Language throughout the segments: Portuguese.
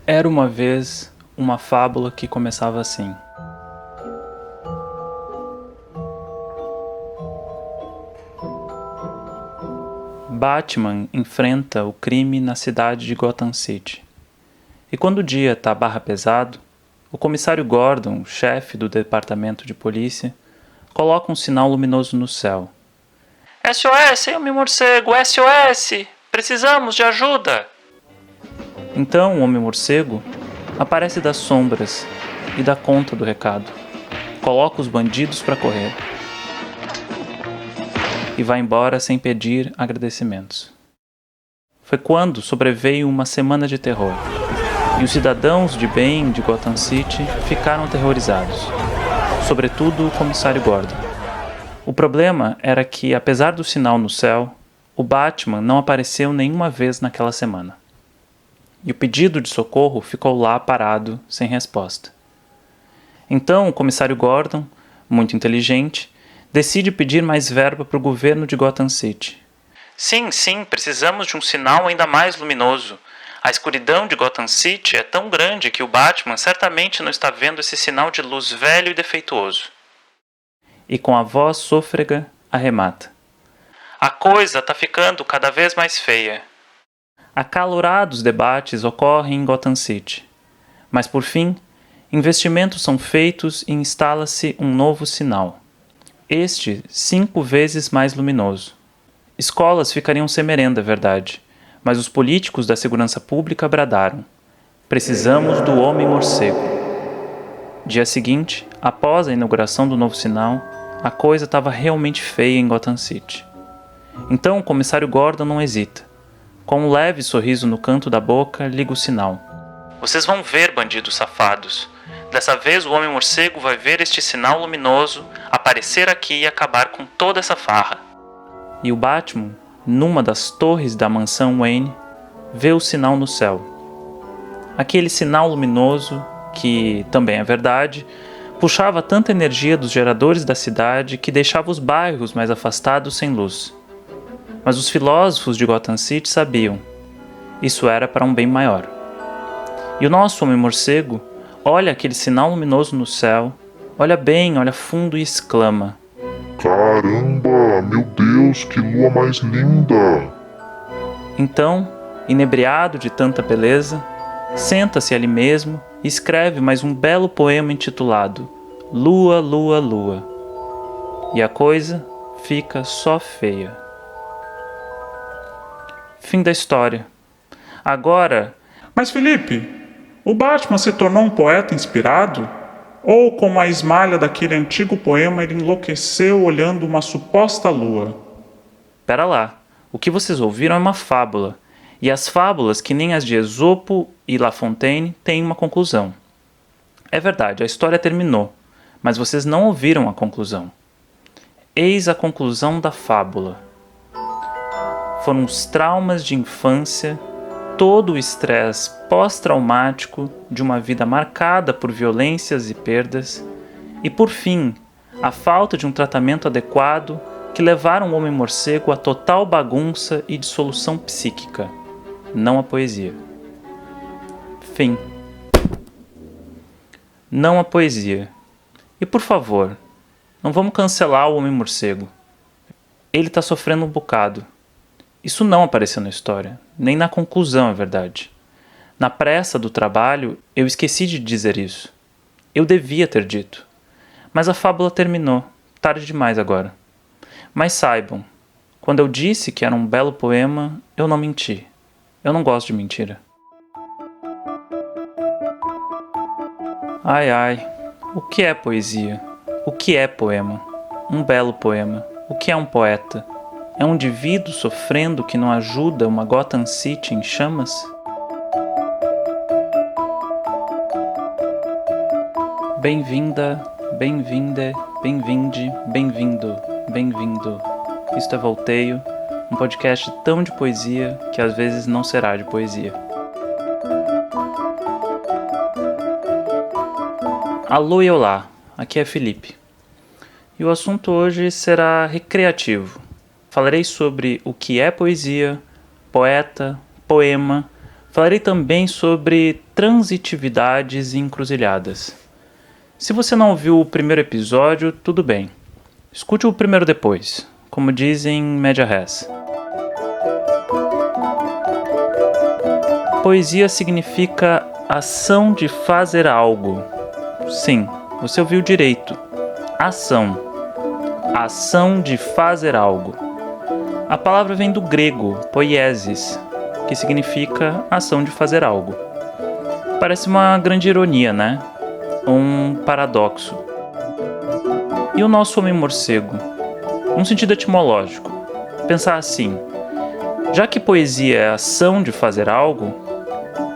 Era uma vez uma fábula que começava assim. Batman enfrenta o crime na cidade de Gotham City. E quando o dia tá barra pesado, o comissário Gordon, chefe do departamento de polícia, coloca um sinal luminoso no céu. SOS, Homem-Morcego, SOS! Precisamos de ajuda! Então o Homem-Morcego aparece das sombras e dá conta do recado. Coloca os bandidos para correr. E vai embora sem pedir agradecimentos. Foi quando sobreveio uma semana de terror. E os cidadãos de bem de Gotham City ficaram aterrorizados. Sobretudo o comissário Gordon. O problema era que, apesar do sinal no céu, o Batman não apareceu nenhuma vez naquela semana. E o pedido de socorro ficou lá parado, sem resposta. Então o comissário Gordon, muito inteligente, decide pedir mais verba para o governo de Gotham City. Sim, precisamos de um sinal ainda mais luminoso. A escuridão de Gotham City é tão grande que o Batman certamente não está vendo esse sinal de luz velho e defeituoso. E com a voz sôfrega, arremata. A coisa está ficando cada vez mais feia. Acalorados debates ocorrem em Gotham City. Mas por fim, investimentos são feitos e instala-se um novo sinal. Este 5 vezes mais luminoso. Escolas ficariam sem merenda, é verdade, mas os políticos da segurança pública bradaram. Precisamos do Homem-Morcego. Dia seguinte, após a inauguração do novo sinal, a coisa estava realmente feia em Gotham City. Então o comissário Gordon não hesita. Com um leve sorriso no canto da boca, liga o sinal. Vocês vão ver, bandidos safados. Dessa vez o Homem-Morcego vai ver este sinal luminoso aparecer aqui e acabar com toda essa farra. E o Batman, numa das torres da mansão Wayne, vê o sinal no céu. Aquele sinal luminoso, que também é verdade, puxava tanta energia dos geradores da cidade que deixava os bairros mais afastados sem luz. Mas os filósofos de Gotham City sabiam. Isso era para um bem maior. E o nosso Homem-Morcego olha aquele sinal luminoso no céu, olha bem, olha fundo e exclama: Caramba, meu Deus, que lua mais linda! Então, inebriado de tanta beleza, senta-se ali mesmo e escreve mais um belo poema intitulado Lua, Lua, Lua. E a coisa fica só feia. Fim da história. Agora... Mas Felipe, o Batman se tornou um poeta inspirado? Ou, como a esmalha daquele antigo poema, ele enlouqueceu olhando uma suposta lua? Pera lá, o que vocês ouviram é uma fábula. E as fábulas, que nem as de Esopo e La Fontaine, têm uma conclusão. É verdade, a história terminou, mas vocês não ouviram a conclusão. Eis a conclusão da fábula. Foram os traumas de infância, todo o estresse pós-traumático de uma vida marcada por violências e perdas, e por fim, a falta de um tratamento adequado que levaram o Homem-Morcego à total bagunça e dissolução psíquica, não a poesia. Fim. Não a poesia. E por favor, não vamos cancelar o Homem-Morcego. Ele está sofrendo um bocado. Isso não apareceu na história, nem na conclusão, é verdade. Na pressa do trabalho, eu esqueci de dizer isso. Eu devia ter dito. Mas a fábula terminou, tarde demais agora. Mas saibam, quando eu disse que era um belo poema, eu não menti. Eu não gosto de mentira. Ai, o que é poesia? O que é poema? Um belo poema. O que é um poeta? É um indivíduo sofrendo que não ajuda uma Gotham City em chamas? Bem-vinda, bem-vinda, bem-vinde, bem-vindo, bem-vindo. Isto é Volteio, um podcast tão de poesia que às vezes não será de poesia. Alô e olá, aqui é Felipe. e o assunto hoje será recreativo. Falarei sobre o que é poesia, poeta, poema. Falarei também sobre transitividades e encruzilhadas. Se você não ouviu o primeiro episódio, tudo bem. Escute o primeiro depois, como dizem média res. Poesia significa ação de fazer algo. Sim, você ouviu direito. Ação. Ação de fazer algo. A palavra vem do grego, poiesis, que significa ação de fazer algo. Parece uma grande ironia, né? Um paradoxo. E o nosso homem morcego? Um sentido etimológico. Pensar assim, já que poesia é ação de fazer algo,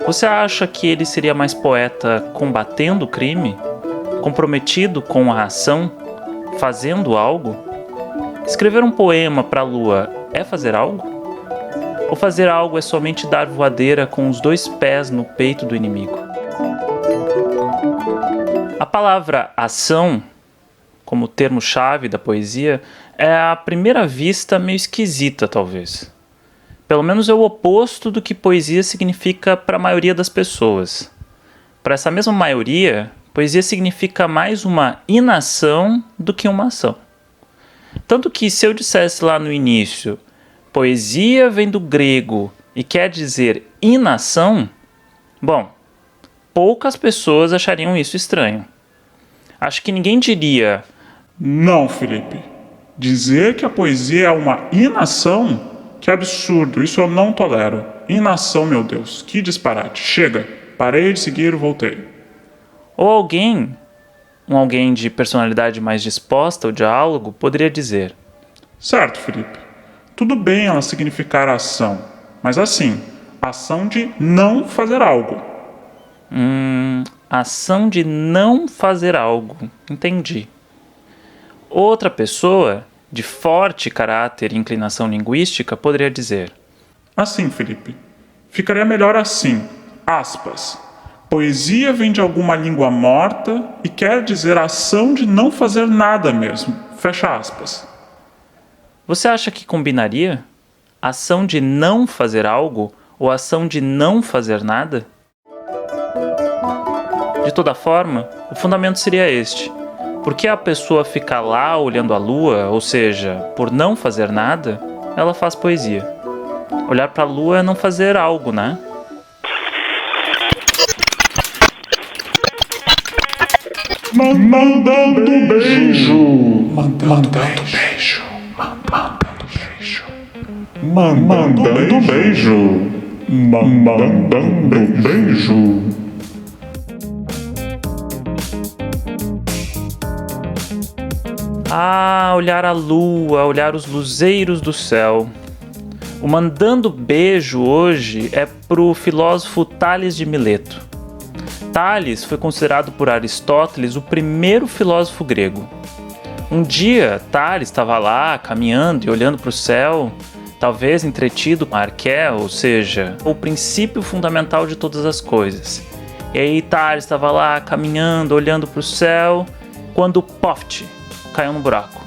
você acha que ele seria mais poeta combatendo o crime? Comprometido com a ação? Fazendo algo? Escrever um poema para a lua é fazer algo? Ou fazer algo é somente dar voadeira com os 2 pés no peito do inimigo? A palavra ação, como termo-chave da poesia, é à primeira vista meio esquisita, talvez. Pelo menos é o oposto do que poesia significa para a maioria das pessoas. Para essa mesma maioria, poesia significa mais uma inação do que uma ação. Tanto que se eu dissesse lá no início, poesia vem do grego e quer dizer inação, bom, poucas pessoas achariam isso estranho. Acho que ninguém diria: Não, Felipe. Dizer que a poesia é uma inação? Que absurdo, isso eu não tolero. Inação, meu Deus, que disparate. Chega, parei de seguir e voltei. Ou alguém de personalidade mais disposta ao diálogo, poderia dizer: Certo, Felipe. Tudo bem ela significar ação, mas assim, ação de não fazer algo. Ação de não fazer algo. Entendi. Outra pessoa, de forte caráter e inclinação linguística, poderia dizer: Assim, Felipe. Ficaria melhor assim, aspas. Poesia vem de alguma língua morta e quer dizer ação de não fazer nada mesmo. Fecha aspas. Você acha que combinaria? Ação de não fazer algo ou ação de não fazer nada? De toda forma, o fundamento seria este. Por que a pessoa fica lá olhando a lua, ou seja, por não fazer nada, ela faz poesia? Olhar para a lua é não fazer algo, né? Mandando beijo. Mandando beijo. Mandando beijo. Mandando beijo. Mandando beijo. Ah, olhar a lua, olhar os luzeiros do céu. O mandando beijo hoje é pro filósofo Tales de Mileto. Tales foi considerado por Aristóteles o primeiro filósofo grego. Um dia, Tales estava lá caminhando e olhando para o céu, talvez entretido com a arqué, ou seja, o princípio fundamental de todas as coisas. E aí Tales estava lá caminhando, olhando para o céu, quando poft, caiu no buraco.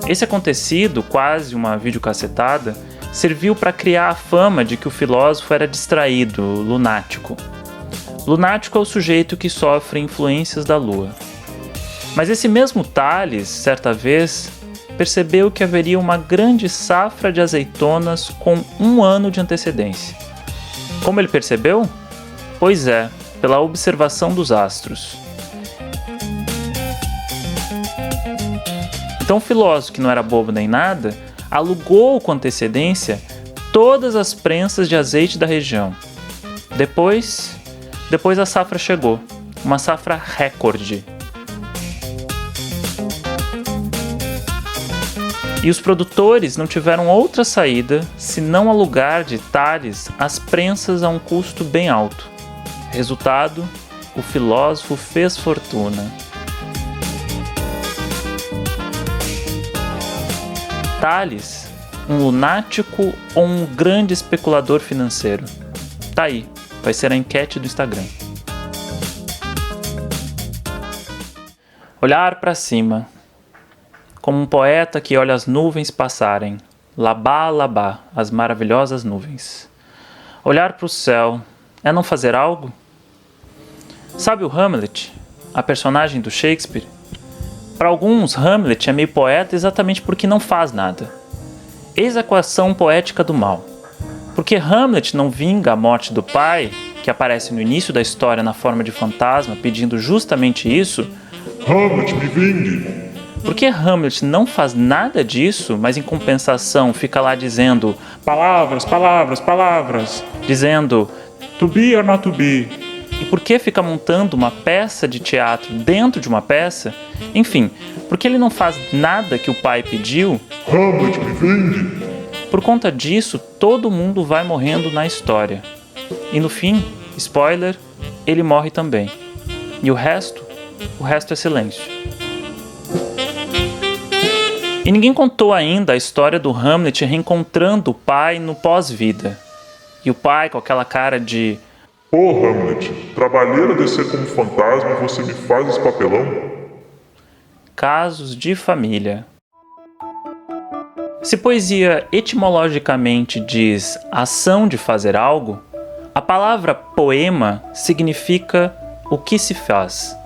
Esse acontecido, quase uma videocassetada, serviu para criar a fama de que o filósofo era distraído, lunático. Lunático é o sujeito que sofre influências da lua. Mas esse mesmo Tales, certa vez, percebeu que haveria uma grande safra de azeitonas com 1 ano de antecedência. Como ele percebeu? Pois é, pela observação dos astros. Então o filósofo, que não era bobo nem nada, alugou com antecedência todas as prensas de azeite da região. Depois a safra chegou, uma safra recorde. E os produtores não tiveram outra saída senão alugar de Tales as prensas a um custo bem alto. Resultado, o filósofo fez fortuna. Tales, um lunático ou um grande especulador financeiro? Tá aí, vai ser a enquete do Instagram. Olhar para cima, como um poeta que olha as nuvens passarem, labá, labá, as maravilhosas nuvens. Olhar para o céu é não fazer algo? Sabe o Hamlet, a personagem do Shakespeare? Para alguns, Hamlet é meio poeta exatamente porque não faz nada. Eis a equação poética do mal. Porque Hamlet não vinga a morte do pai, que aparece no início da história na forma de fantasma, pedindo justamente isso. Hamlet, me vingue! Porque Hamlet não faz nada disso, mas em compensação fica lá dizendo Palavras, palavras, palavras. dizendo To be or not to be. e por que fica montando uma peça de teatro dentro de uma peça? Enfim, porque ele não faz nada que o pai pediu. Hamlet, me vingue! Por conta disso, todo mundo vai morrendo na história. E no fim, spoiler, ele morre também. E o resto é silêncio. E ninguém contou ainda a história do Hamlet reencontrando o pai no pós-vida. E o pai com aquela cara de Ô Hamlet, trabalheira descer como fantasma e você me faz esse papelão? casos de família. Se poesia etimologicamente diz ação de fazer algo, a palavra poema significa o que se faz.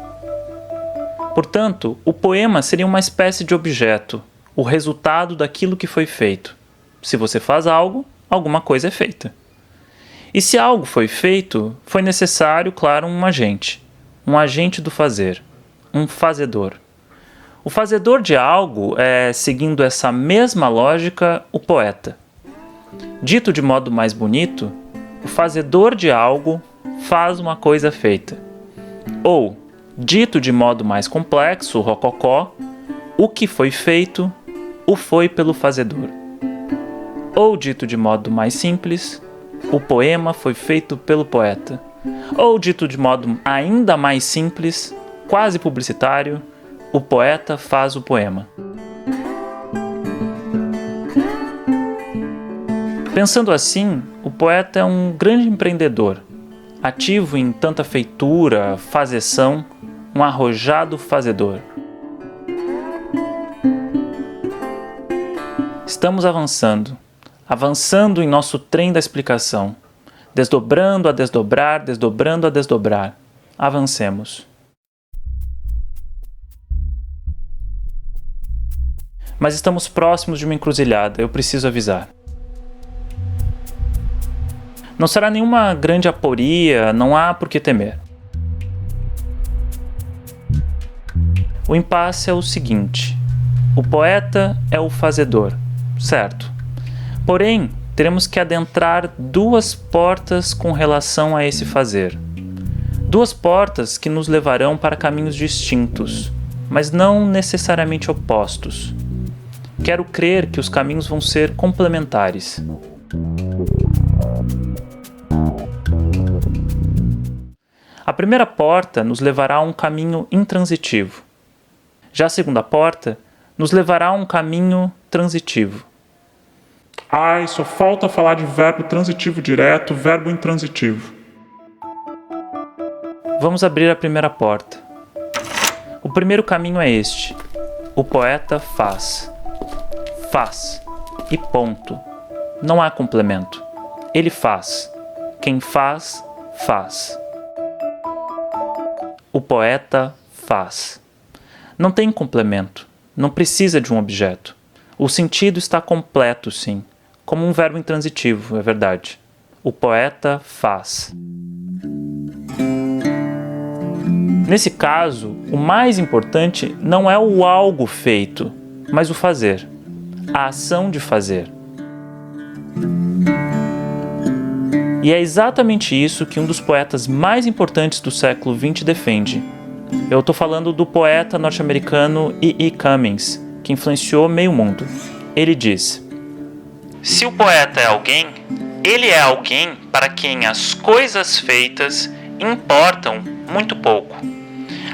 Portanto, o poema seria uma espécie de objeto, o resultado daquilo que foi feito. Se você faz algo, alguma coisa é feita. E se algo foi feito, foi necessário, claro, um agente do fazer, um fazedor. O fazedor de algo é, seguindo essa mesma lógica, o poeta. Dito de modo mais bonito, o fazedor de algo faz uma coisa feita. Ou, dito de modo mais complexo, o rococó, o que foi feito, o foi pelo fazedor. Ou, dito de modo mais simples, o poema foi feito pelo poeta. Ou, dito de modo ainda mais simples, quase publicitário, o poeta faz o poema. Pensando assim, o poeta é um grande empreendedor, ativo em tanta feitura, fazeção, um arrojado fazedor. Estamos avançando em nosso trem da explicação, desdobrando a desdobrar, desdobrando a desdobrar. Avancemos. Mas estamos próximos de uma encruzilhada, eu preciso avisar. Não será nenhuma grande aporia, não há por que temer. O impasse é o seguinte: o poeta é o fazedor, certo? Porém, teremos que adentrar duas portas com relação a esse fazer. Duas portas que nos levarão para caminhos distintos, mas não necessariamente opostos. Quero crer que os caminhos vão ser complementares. A primeira porta nos levará a um caminho intransitivo. Já a segunda porta nos levará a um caminho transitivo. Ai, só falta falar de verbo transitivo direto, verbo intransitivo. Vamos abrir a primeira porta. O primeiro caminho é este. O poeta faz. Faz. E ponto. Não há complemento. Ele faz. Quem faz, faz. O poeta faz. Não tem complemento. Não precisa de um objeto. O sentido está completo, sim. Como um verbo intransitivo, é verdade. O poeta faz. Nesse caso, o mais importante não é o algo feito, mas o fazer. A ação de fazer. E é exatamente isso que um dos poetas mais importantes do século XX defende. Eu estou falando do poeta norte-americano E.E. Cummings, que influenciou meio mundo. Ele diz: se o poeta é alguém, ele é alguém para quem as coisas feitas importam muito pouco.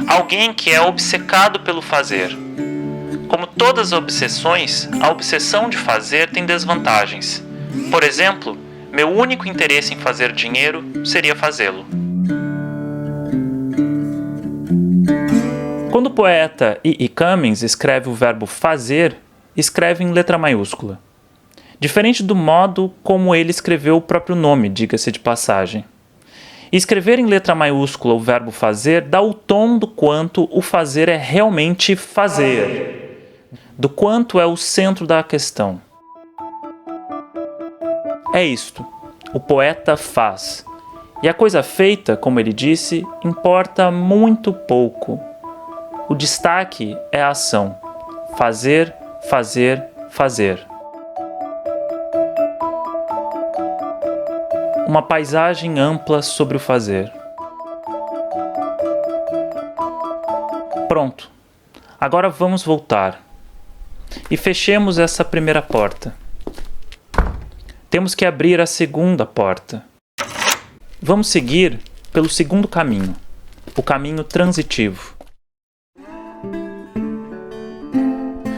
Alguém que é obcecado pelo fazer. Como todas as obsessões, a obsessão de fazer tem desvantagens. Por exemplo, meu único interesse em fazer dinheiro seria fazê-lo. Quando o poeta E. Cummings escreve o verbo fazer, escreve em letra maiúscula. Diferente do modo como ele escreveu o próprio nome, diga-se de passagem. E escrever em letra maiúscula o verbo fazer dá o tom do quanto o fazer é realmente fazer, do quanto é o centro da questão. É isto, o poeta faz. E a coisa feita, como ele disse, importa muito pouco. O destaque é a ação. Fazer, fazer, fazer. Uma paisagem ampla sobre o fazer. Pronto. Agora vamos voltar. E fechemos essa primeira porta. Temos que abrir a segunda porta. Vamos seguir pelo segundo caminho, o caminho transitivo.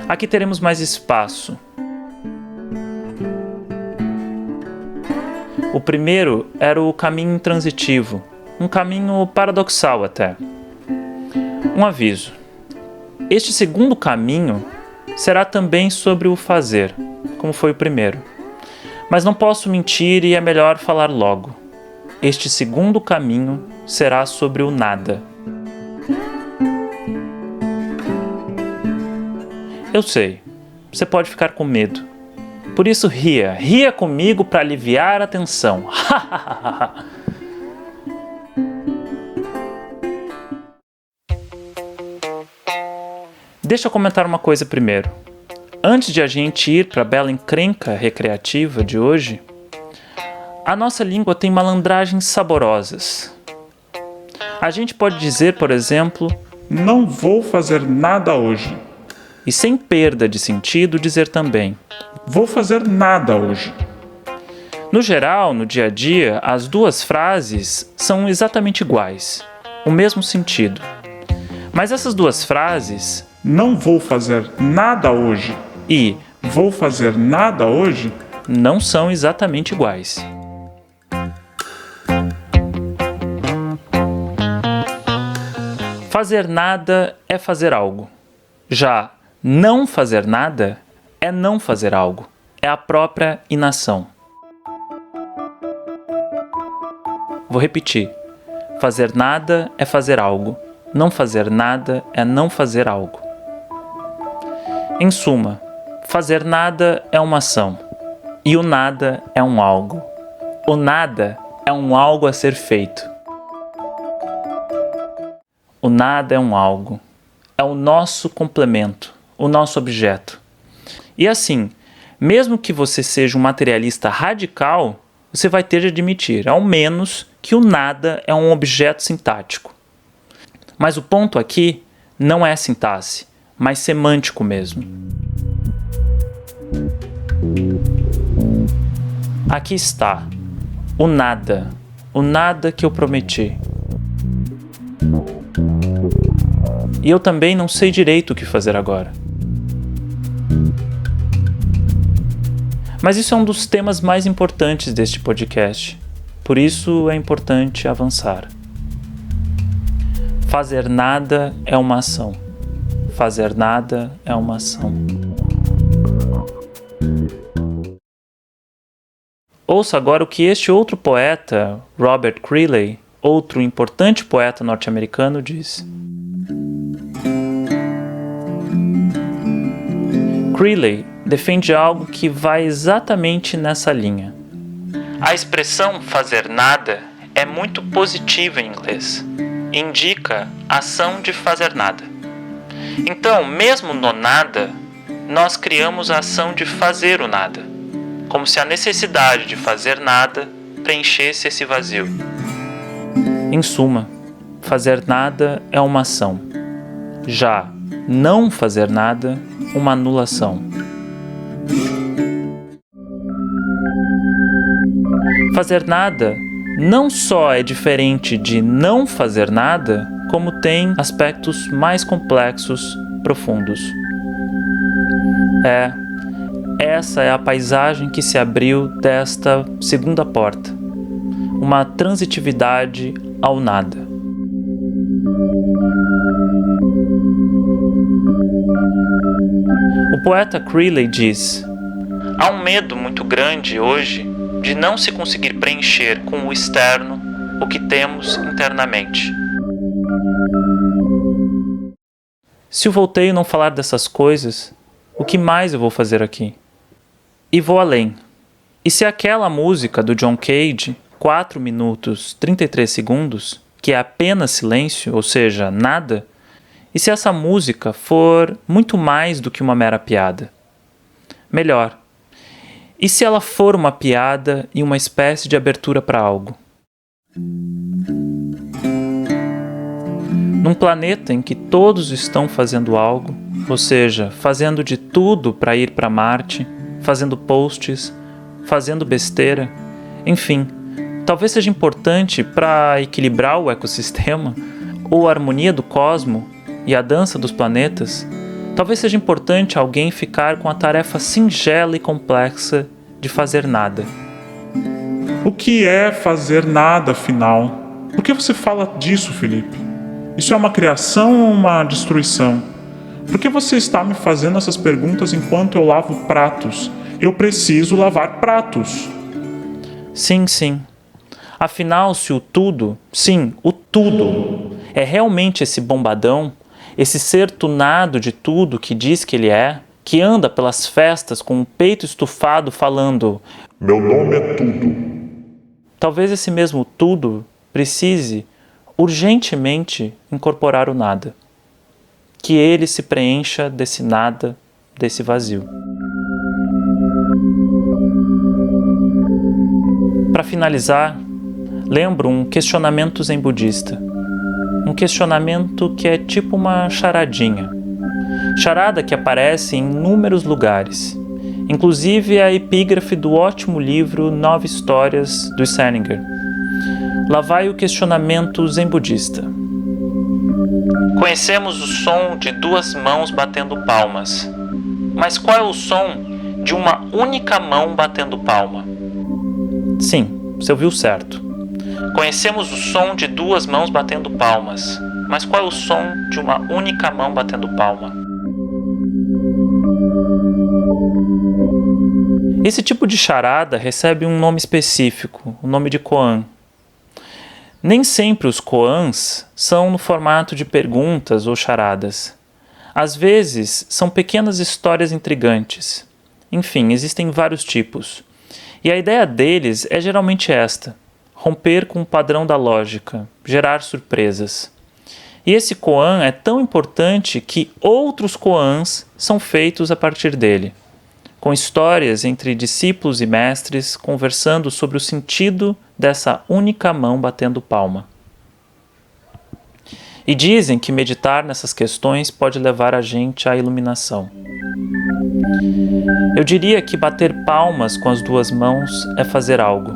Aqui teremos mais espaço. O primeiro era o caminho intransitivo, um caminho paradoxal até. Um aviso. Este segundo caminho será também sobre o fazer, como foi o primeiro. Mas não posso mentir e é melhor falar logo. Este segundo caminho será sobre o nada. Eu sei, você pode ficar com medo. Por isso ria comigo para aliviar a tensão. Deixa eu comentar uma coisa primeiro. Antes de a gente ir para a bela encrenca recreativa de hoje, a nossa língua tem malandragens saborosas. A gente pode dizer, por exemplo, Não vou fazer nada hoje. e sem perda de sentido dizer também. Vou fazer nada hoje. No geral, no dia a dia, as duas frases são exatamente iguais, o mesmo sentido. Mas essas duas frases Não vou fazer nada hoje. e Vou fazer nada hoje não são exatamente iguais. Fazer nada é fazer algo. Já não fazer nada é não fazer algo. É a própria inação. Vou repetir. Fazer nada é fazer algo. Não fazer nada é não fazer algo. Em suma, fazer nada é uma ação. E o nada é um algo. O nada é um algo a ser feito. O nada é um algo. É o nosso complemento, o nosso objeto. E assim, mesmo que você seja um materialista radical, você vai ter de admitir, ao menos, que o nada é um objeto sintático. Mas o ponto aqui não é sintaxe, mas semântico mesmo. Aqui está, o nada que eu prometi. E eu também não sei direito o que fazer agora. Mas isso é um dos temas mais importantes deste podcast. Por isso é importante avançar. Fazer nada é uma ação. Fazer nada é uma ação. Ouça agora o que este outro poeta, Robert Creeley, outro importante poeta norte-americano, diz. Creeley defende algo que vai exatamente nessa linha. A expressão fazer nada é muito positiva em inglês. Indica a ação de fazer nada. Então, mesmo no nada, nós criamos a ação de fazer o nada, como se a necessidade de fazer nada preenchesse esse vazio. Em suma, fazer nada é uma ação. Já não fazer nada, uma anulação. Fazer nada não só é diferente de não fazer nada, como tem aspectos mais complexos, profundos. Essa é a paisagem que se abriu desta segunda porta. Uma transitividade ao nada. O poeta Creeley diz: há um medo muito grande hoje de não se conseguir preencher com o externo o que temos internamente. Se o Voltaire não falar dessas coisas, o que mais eu vou fazer aqui? E vou além. E se aquela música do John Cage, 4 minutos 33 segundos, que é apenas silêncio, ou seja, nada, e se essa música for muito mais do que uma mera piada? Melhor, e se ela for uma piada e uma espécie de abertura para algo? Num planeta em que todos estão fazendo algo, ou seja, fazendo de tudo para ir para Marte, fazendo posts, fazendo besteira, enfim, talvez seja importante para equilibrar o ecossistema, ou a harmonia do cosmo e a dança dos planetas, talvez seja importante alguém ficar com a tarefa singela e complexa de fazer nada. O que é fazer nada, afinal? Por que você fala disso, Felipe? Isso é uma criação ou uma destruição? Por que você está me fazendo essas perguntas enquanto eu lavo pratos? Eu preciso lavar pratos. Sim, sim. Afinal, se o tudo, sim, o tudo, é realmente esse bombadão, esse ser tunado de tudo que diz que ele é, que anda pelas festas com o peito estufado falando Meu nome é tudo. talvez esse mesmo tudo precise urgentemente incorporar o nada. Que ele se preencha desse nada, desse vazio. Para finalizar, lembro um questionamento zen budista. Um questionamento que é tipo uma charadinha. Charada que aparece em inúmeros lugares. Inclusive a epígrafe do ótimo livro 9 Histórias do Salinger. Lá vai o questionamento zen budista. Conhecemos o som de 2 mãos batendo palmas. Mas qual é o som de uma única mão batendo palma? Sim, você ouviu certo. Conhecemos o som de 2 mãos batendo palmas. Mas qual é o som de uma única mão batendo palma? Esse tipo de charada recebe um nome específico, o nome de koan. Nem sempre os koans são no formato de perguntas ou charadas. Às vezes, são pequenas histórias intrigantes. Enfim, existem vários tipos. E a ideia deles é geralmente esta: romper com o padrão da lógica, gerar surpresas. E esse koan é tão importante que outros koans são feitos a partir dele, com histórias entre discípulos e mestres conversando sobre o sentido dessa única mão batendo palma. E dizem que meditar nessas questões pode levar a gente à iluminação. Eu diria que bater palmas com as 2 mãos é fazer algo.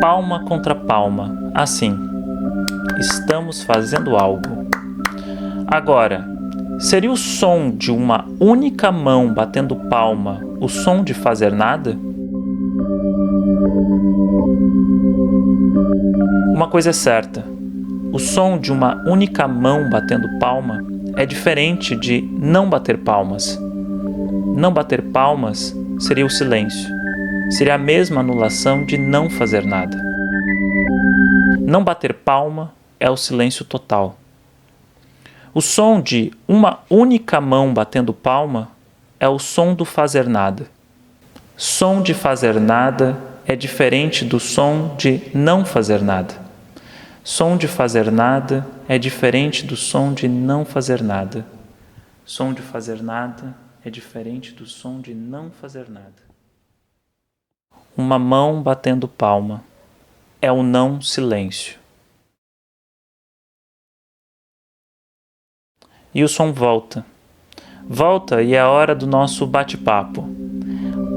Palma contra palma, assim. Estamos fazendo algo. Agora, seria o som de uma única mão batendo palma o som de fazer nada? Uma coisa é certa: o som de uma única mão batendo palma é diferente de não bater palmas. Não bater palmas seria o silêncio. Seria a mesma anulação de não fazer nada. Não bater palma é o silêncio total. O som de uma única mão batendo palma é o som do fazer nada. Som de fazer nada é diferente do som de não fazer nada. Som de fazer nada é diferente do som de não fazer nada. Som de fazer nada é diferente do som de não fazer nada. Uma mão batendo palma é o não silêncio. E o som volta. Volta e é a hora do nosso bate-papo.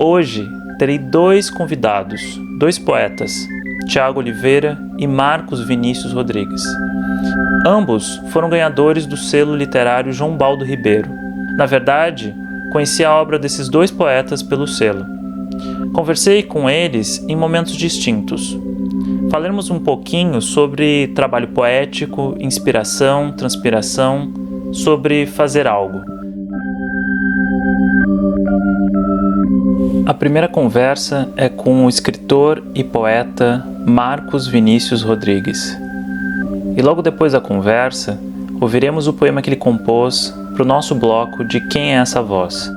Hoje terei 2 convidados, 2 poetas, Tiago Oliveira e Marcos Vinícius Rodrigues. Ambos foram ganhadores do selo literário João Baldo Ribeiro. Na verdade, conheci a obra desses 2 poetas pelo selo. Conversei com eles em momentos distintos. Falaremos um pouquinho sobre trabalho poético, inspiração, transpiração, sobre fazer algo. A primeira conversa é com o escritor e poeta Marcos Vinícius Rodrigues. E logo depois da conversa, ouviremos o poema que ele compôs para o nosso bloco de Quem é essa voz?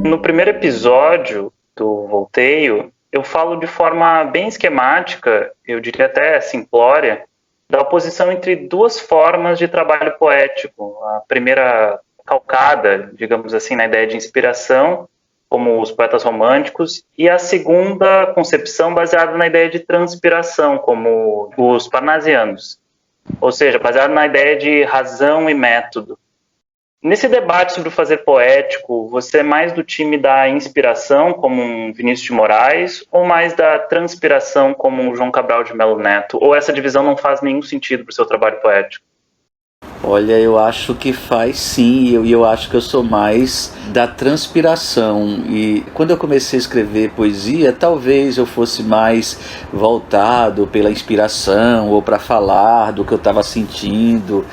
No primeiro episódio do Volteio, eu falo de forma bem esquemática, eu diria até simplória, da oposição entre duas formas de trabalho poético. A primeira calcada, digamos assim, na ideia de inspiração, como os poetas românticos, e a segunda concepção baseada na ideia de transpiração, como os parnasianos, ou seja, baseada na ideia de razão e método. Nesse debate sobre o fazer poético, você é mais do time da inspiração, como um Vinícius de Moraes, ou mais da transpiração, como um João Cabral de Melo Neto? Ou essa divisão não faz nenhum sentido para o seu trabalho poético? Olha, eu acho que faz sim, e eu acho que eu sou mais da transpiração. E quando eu comecei a escrever poesia, talvez eu fosse mais voltado pela inspiração ou para falar do que eu estava sentindo.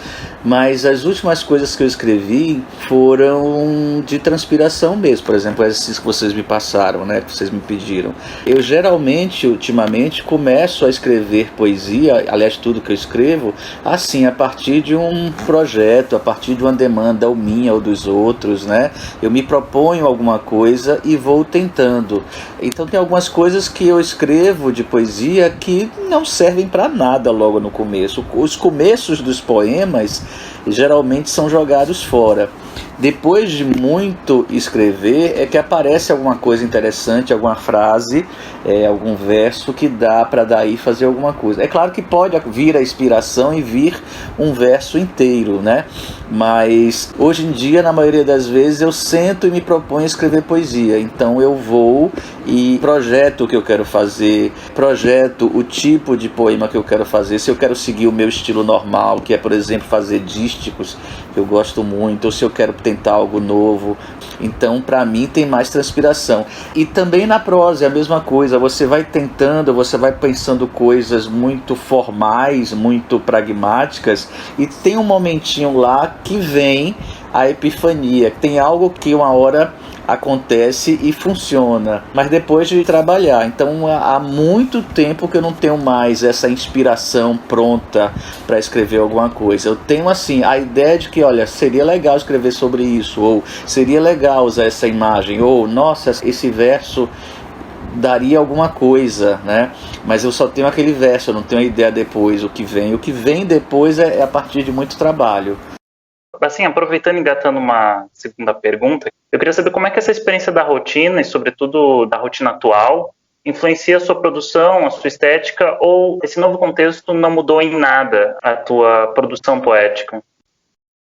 Mas as últimas coisas que eu escrevi foram de transpiração mesmo. Por exemplo, esses que vocês me passaram, né, que vocês me pediram. Eu geralmente, ultimamente, começo a escrever poesia, aliás, tudo que eu escrevo, assim, a partir de um projeto, a partir de uma demanda, ou minha ou dos outros, né? Eu me proponho alguma coisa e vou tentando. Então tem algumas coisas que eu escrevo de poesia que não servem para nada logo no começo. Os começos dos poemas geralmente são jogados fora. Depois de muito escrever é que aparece alguma coisa interessante, alguma frase, algum verso que dá para daí fazer alguma coisa. É claro que pode vir a inspiração e vir um verso inteiro, né? Mas hoje em dia, na maioria das vezes, eu sento e me proponho a escrever poesia. Então eu vou e projeto o que eu quero fazer, projeto o tipo de poema que eu quero fazer. Se eu quero seguir o meu estilo normal, que é, por exemplo, fazer dísticos, que eu gosto muito, ou se eu quero tentar algo novo. Então, para mim, tem mais transpiração. E também na prosa é a mesma coisa. Você vai tentando, você vai pensando coisas muito formais, muito pragmáticas, e tem um momentinho lá que vem a epifania. Tem algo que uma hora acontece e funciona, mas depois de trabalhar. Então há muito tempo que eu não tenho mais essa inspiração pronta para escrever alguma coisa. Eu tenho assim a ideia de que, olha, seria legal escrever sobre isso, ou seria legal usar essa imagem, ou nossa, esse verso daria alguma coisa, né? Mas eu só tenho aquele verso, eu não tenho a ideia depois. O que vem depois é a partir de muito trabalho. Assim, aproveitando e engatando uma segunda pergunta, eu queria saber como é que essa experiência da rotina, e sobretudo da rotina atual, influencia a sua produção, a sua estética, ou esse novo contexto não mudou em nada a tua produção poética?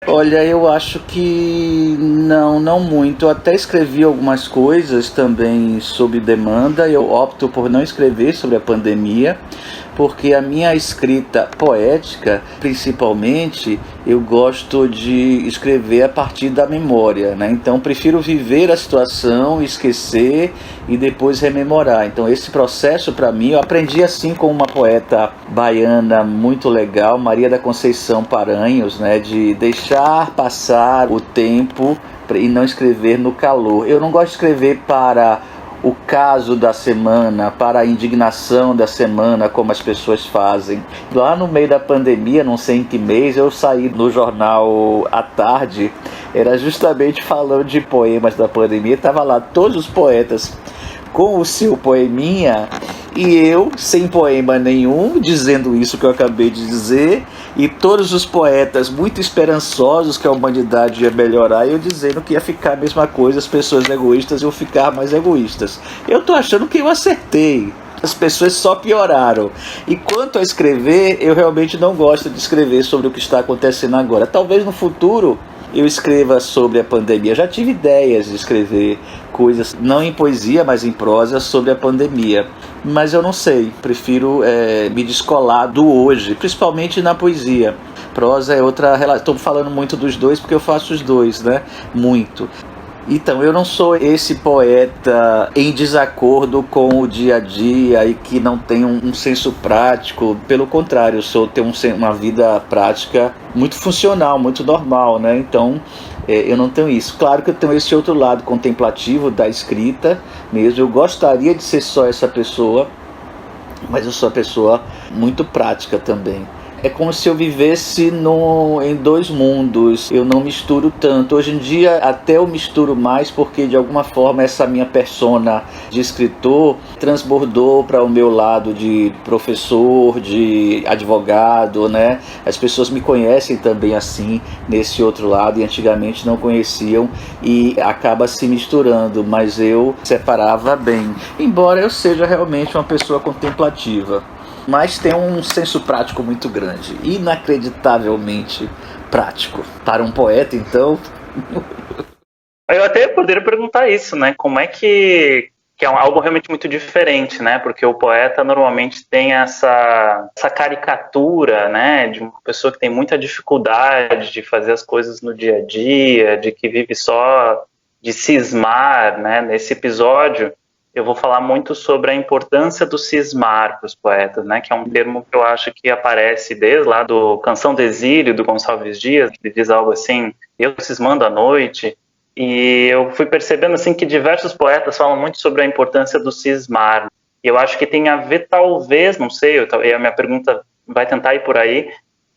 Olha, eu acho que não muito. Eu até escrevi algumas coisas também sob demanda. Eu opto por não escrever sobre a pandemia, porque a minha escrita poética, principalmente, eu gosto de escrever a partir da memória, né? Então, prefiro viver a situação, esquecer e depois rememorar. Então, esse processo, para mim, eu aprendi assim com uma poeta baiana muito legal, Maria da Conceição Paranhos, né? De deixar passar o tempo e não escrever no calor. Eu não gosto de escrever para o caso da semana, para a indignação da semana, como as pessoas fazem. Lá no meio da pandemia, não sei em que mês, eu saí no jornal à tarde, era justamente falando de poemas da pandemia, estava lá todos os poetas com o seu poeminha, e eu, sem poema nenhum, dizendo isso que eu acabei de dizer, e todos os poetas muito esperançosos que a humanidade ia melhorar, e eu dizendo que ia ficar a mesma coisa, as pessoas egoístas iam ficar mais egoístas. Eu tô achando que eu acertei. As pessoas só pioraram. E quanto a escrever, eu realmente não gosto de escrever sobre o que está acontecendo agora. Talvez no futuro eu escreva sobre a pandemia. Já tive ideias de escrever coisas, não em poesia, mas em prosa, sobre a pandemia. Mas eu não sei, prefiro me descolar do hoje, principalmente na poesia. Prosa é outra relação. Estou falando muito dos dois porque eu faço os dois, né? Muito. Então, eu não sou esse poeta em desacordo com o dia a dia e que não tem um senso prático. Pelo contrário, eu tenho uma vida prática muito funcional, muito normal, né? Então, Eu não tenho isso. Claro que eu tenho esse outro lado contemplativo da escrita mesmo. Eu gostaria de ser só essa pessoa, mas eu sou uma pessoa muito prática também. É como se eu vivesse em dois mundos, eu não misturo tanto. Hoje em dia até eu misturo mais porque de alguma forma essa minha persona de escritor transbordou para o meu lado de professor, de advogado, né? As pessoas me conhecem também assim, nesse outro lado, e antigamente não conheciam e acaba se misturando, mas eu separava bem. Embora eu seja realmente uma pessoa contemplativa, mas tem um senso prático muito grande, inacreditavelmente prático. Para um poeta, então... Eu até poderia perguntar isso, né? Como é que é algo realmente muito diferente, né? Porque o poeta normalmente tem essa caricatura, né? De uma pessoa que tem muita dificuldade de fazer as coisas no dia a dia, de que vive só de cismar, né? Nesse episódio, eu vou falar muito sobre a importância do cismar para os poetas, né? Que é um termo que eu acho que aparece desde lá do Canção do Exílio, do Gonçalves Dias, que diz algo assim, eu cismando à noite. E eu fui percebendo assim que diversos poetas falam muito sobre a importância do cismar. E eu acho que tem a ver, talvez, não sei, e a minha pergunta vai tentar ir por aí,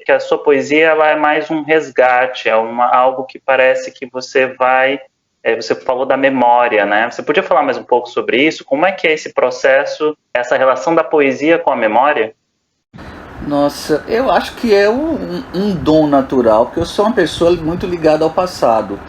que a sua poesia ela é mais um resgate, é algo que parece que você vai... Você falou da memória, né? Você podia falar mais um pouco sobre isso? Como é que é esse processo, essa relação da poesia com a memória? Nossa, eu acho que é um dom natural, porque eu sou uma pessoa muito ligada ao passado,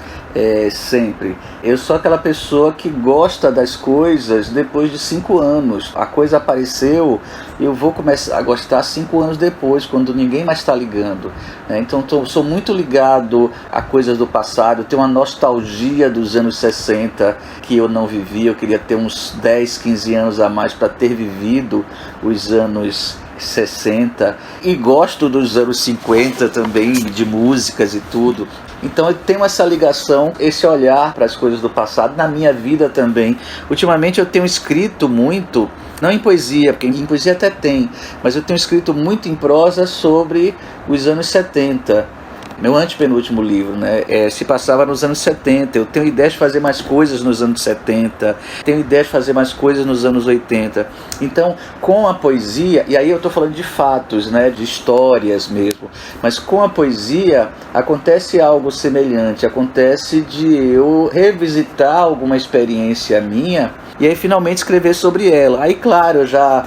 sempre. Eu sou aquela pessoa que gosta das coisas depois de 5 anos. A coisa apareceu, eu vou começar a gostar 5 anos depois, quando ninguém mais está ligando. Então sou muito ligado a coisas do passado, eu tenho uma nostalgia dos anos 60 que eu não vivi. Eu queria ter uns 10, 15 anos a mais para ter vivido os anos 60, e gosto dos anos 50 também, de músicas e tudo. Então eu tenho essa ligação, esse olhar para as coisas do passado na minha vida também. Ultimamente eu tenho escrito muito, não em poesia, porque em poesia até tem, mas eu tenho escrito muito em prosa sobre os anos 70. Meu antepenúltimo livro, né, se passava nos anos 70. Eu tenho ideia de fazer mais coisas nos anos 70, tenho ideia de fazer mais coisas nos anos 80. Então, com a poesia, e aí eu estou falando de fatos, né, de histórias mesmo, mas com a poesia acontece algo semelhante, acontece de eu revisitar alguma experiência minha e aí finalmente escrever sobre ela. Aí claro, já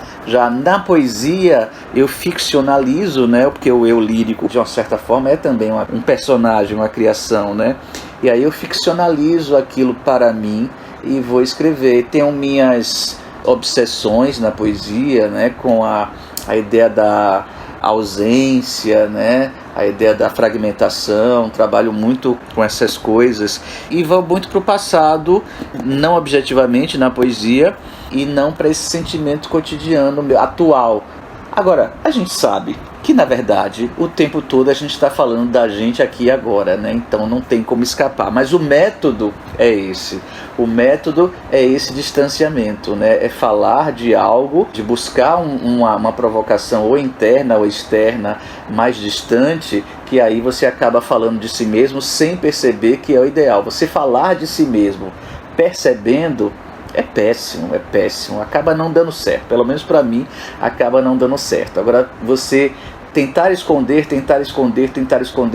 na poesia eu ficcionalizo, né, porque o eu lírico de uma certa forma é também um personagem, uma criação, né, e aí eu ficcionalizo aquilo para mim e vou escrever. Tenho minhas obsessões na poesia, né, com a ideia da ausência, né, a ideia da fragmentação. Trabalho muito com essas coisas e vou muito para o passado, não objetivamente na poesia, e não para esse sentimento cotidiano atual. Agora, a gente sabe que na verdade o tempo todo a gente está falando da gente aqui e agora, né? Então não tem como escapar, mas o método é esse. O método é esse distanciamento, né? É falar de algo, de buscar uma provocação ou interna ou externa mais distante, que aí você acaba falando de si mesmo sem perceber que é o ideal. Você falar de si mesmo percebendo é péssimo, acaba não dando certo. Pelo menos para mim, acaba não dando certo. Agora, você tentar esconder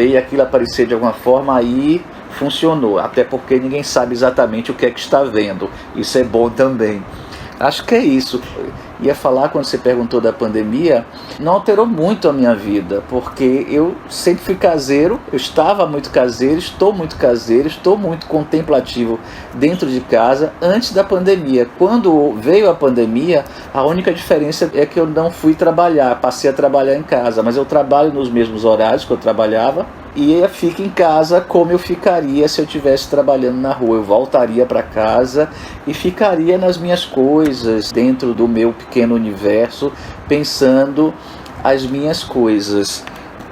e aquilo aparecer de alguma forma, aí funcionou. Até porque ninguém sabe exatamente o que é que está vendo. Isso é bom também. Acho que é isso. Ia falar, quando você perguntou da pandemia, não alterou muito a minha vida, porque eu sempre fui caseiro, eu estava muito caseiro, estou muito contemplativo dentro de casa antes da pandemia. Quando veio a pandemia, a única diferença é que eu não fui trabalhar, passei a trabalhar em casa, mas eu trabalho nos mesmos horários que eu trabalhava, e eu fico em casa como eu ficaria se eu estivesse trabalhando na rua. Eu voltaria para casa e ficaria nas minhas coisas, dentro do meu pequeno universo, pensando as minhas coisas.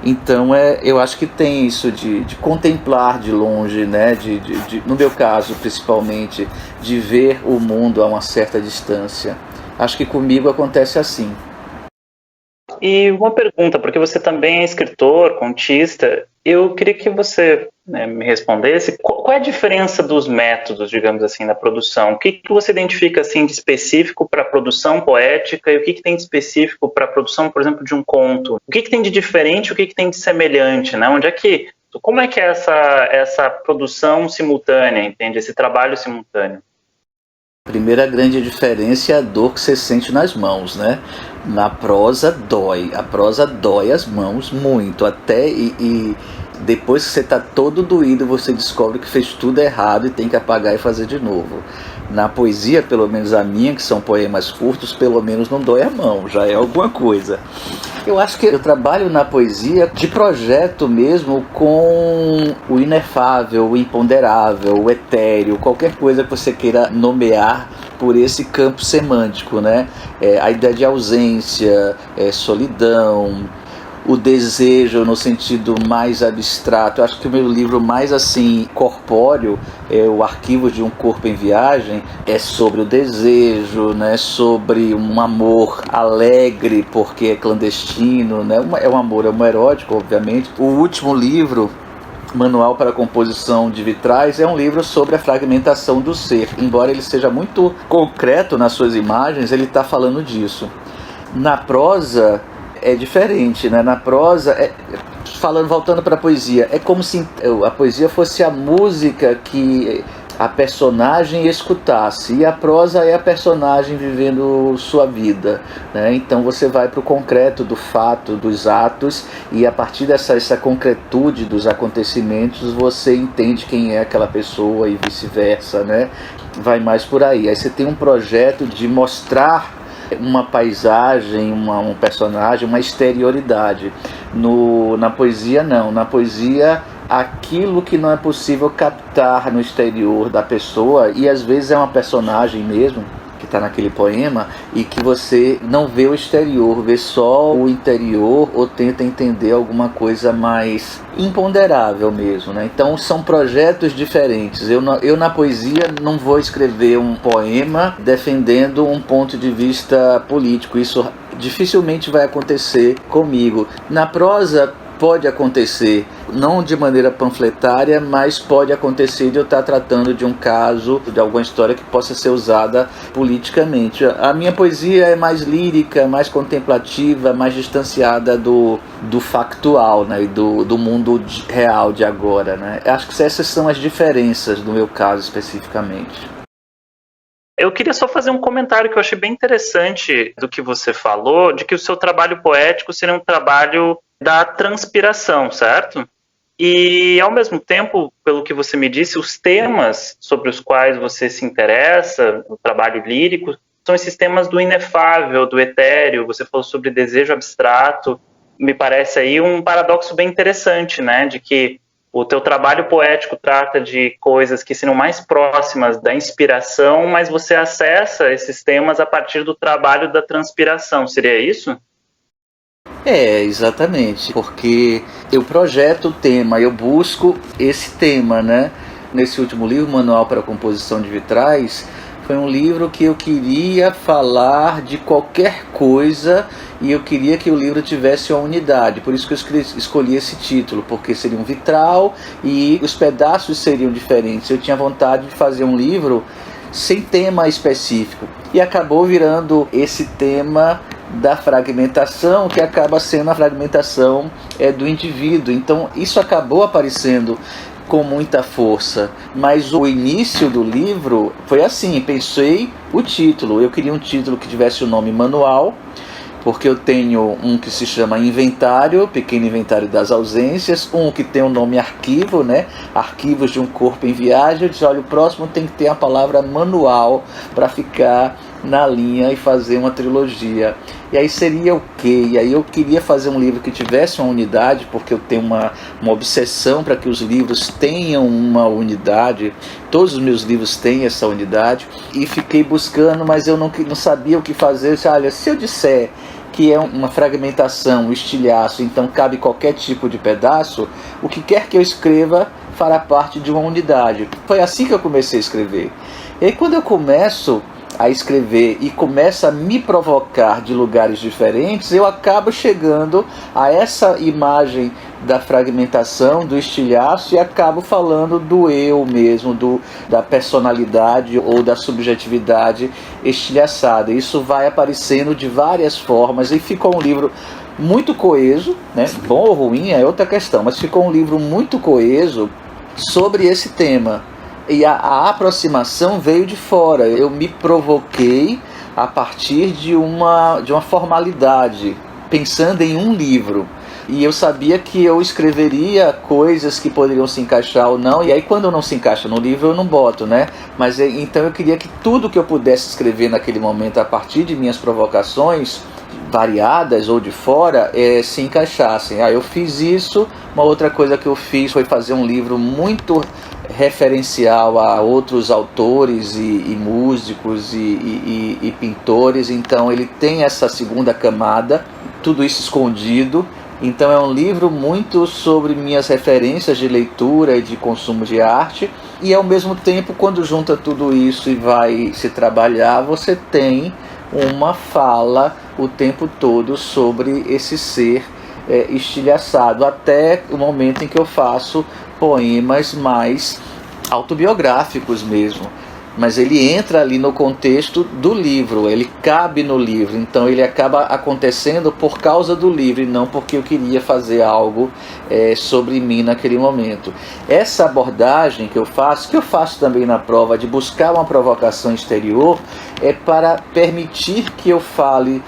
Então eu acho que tem isso de contemplar de longe, né? No meu caso principalmente, de ver o mundo a uma certa distância. Acho que comigo acontece assim. E uma pergunta, porque você também é escritor, contista, eu queria que você me respondesse qual é a diferença dos métodos, digamos assim, da produção? O que você identifica assim de específico para a produção poética e o que tem de específico para a produção, por exemplo, de um conto? O que tem de diferente e o que tem de semelhante, né? Como é que é essa produção simultânea, entende? Esse trabalho simultâneo? A primeira grande diferença é a dor que você sente nas mãos, né? Na prosa dói, a prosa dói as mãos muito, até e depois que você está todo doído, você descobre que fez tudo errado e tem que apagar e fazer de novo. Na poesia, pelo menos a minha, que são poemas curtos, pelo menos não dói a mão, já é alguma coisa. Eu acho que eu trabalho na poesia de projeto mesmo com o inefável, o imponderável, o etéreo, qualquer coisa que você queira nomear por esse campo semântico, né? A ideia de ausência, solidão, o desejo no sentido mais abstrato. Eu acho que o meu livro mais assim corpóreo é o Arquivos de um Corpo em Viagem, é sobre o desejo, né, sobre um amor alegre porque é clandestino, né, é um amor homoerótico, obviamente. O último livro, Manual para a Composição de Vitrais, é um livro sobre a fragmentação do ser. Embora ele seja muito concreto nas suas imagens, ele está falando disso. Na prosa é diferente, né? Na prosa, voltando para a poesia, é como se a poesia fosse a música que a personagem escutasse, e a prosa é a personagem vivendo sua vida, né? Então você vai para o concreto do fato, dos atos, e a partir dessa concretude dos acontecimentos você entende quem é aquela pessoa e vice-versa, né? Vai mais por aí. Aí você tem um projeto de mostrar uma paisagem, um personagem, uma exterioridade. Na poesia não, na poesia aquilo que não é possível captar no exterior da pessoa, e às vezes é uma personagem mesmo que está naquele poema e que você não vê o exterior, vê só o interior, ou tenta entender alguma coisa mais imponderável mesmo, né? Então são projetos diferentes. Eu na poesia não vou escrever um poema defendendo um ponto de vista político, isso dificilmente vai acontecer comigo. Na prosa pode acontecer, não de maneira panfletária, mas pode acontecer de eu estar tratando de um caso, de alguma história que possa ser usada politicamente. A minha poesia é mais lírica, mais contemplativa, mais distanciada do factual, né, e do mundo real de agora, né? Acho que essas são as diferenças no meu caso especificamente. Eu queria só fazer um comentário que eu achei bem interessante do que você falou, de que o seu trabalho poético seria um trabalho da transpiração, certo? E, ao mesmo tempo, pelo que você me disse, os temas sobre os quais você se interessa, o trabalho lírico, são esses temas do inefável, do etéreo. Você falou sobre desejo abstrato. Me parece aí um paradoxo bem interessante, né? De que o teu trabalho poético trata de coisas que seriam mais próximas da inspiração, mas você acessa esses temas a partir do trabalho da transpiração. Seria isso? Exatamente, porque eu projeto o tema, eu busco esse tema, né? Nesse último livro, Manual para a Composição de Vitrais, foi um livro que eu queria falar de qualquer coisa e eu queria que o livro tivesse uma unidade, por isso que eu escolhi esse título, porque seria um vitral e os pedaços seriam diferentes. Eu tinha vontade de fazer um livro sem tema específico e acabou virando esse tema da fragmentação, que acaba sendo a fragmentação do indivíduo. Então isso acabou aparecendo com muita força, mas o início do livro foi assim, pensei o título, eu queria um título que tivesse o nome Manual, porque eu tenho um que se chama Inventário, Pequeno Inventário das Ausências, um que tem o nome Arquivo, né? Arquivos de um Corpo em Viagem. Eu disse, olha, o próximo tem que ter a palavra manual para ficar na linha e fazer uma trilogia. E aí seria o quê? E aí eu queria fazer um livro que tivesse uma unidade, porque eu tenho uma obsessão para que os livros tenham uma unidade. Todos os meus livros têm essa unidade. E fiquei buscando, mas eu não sabia o que fazer. Eu disse, olha, se eu disser que é uma fragmentação, um estilhaço, então cabe qualquer tipo de pedaço, o que quer que eu escreva fará parte de uma unidade. Foi assim que eu comecei a escrever. E aí quando eu começo a escrever e começa a me provocar de lugares diferentes, eu acabo chegando a essa imagem da fragmentação, do estilhaço, e acabo falando do eu mesmo, da personalidade ou da subjetividade estilhaçada. Isso vai aparecendo de várias formas e ficou um livro muito coeso, né? Bom ou ruim é outra questão, mas ficou um livro muito coeso sobre esse tema. E a aproximação veio de fora. Eu me provoquei a partir de uma formalidade, pensando em um livro. E eu sabia que eu escreveria coisas que poderiam se encaixar ou não. E aí quando não se encaixa no livro eu não boto, né? Mas então eu queria que tudo que eu pudesse escrever naquele momento a partir de minhas provocações variadas ou de fora se encaixassem. Eu fiz isso. Uma outra coisa que eu fiz foi fazer um livro muito referencial a outros autores e músicos e pintores. Então ele tem essa segunda camada, tudo isso escondido. Então é um livro muito sobre minhas referências de leitura e de consumo de arte. E ao mesmo tempo, quando junta tudo isso e vai se trabalhar, você tem uma fala o tempo todo sobre esse ser estilhaçado, até o momento em que eu faço poemas mais autobiográficos mesmo. Mas ele entra ali no contexto do livro, ele cabe no livro, então ele acaba acontecendo por causa do livro e não porque eu queria fazer algo sobre mim naquele momento. Essa abordagem que eu faço também na prova, de buscar uma provocação exterior, é para permitir que eu fale,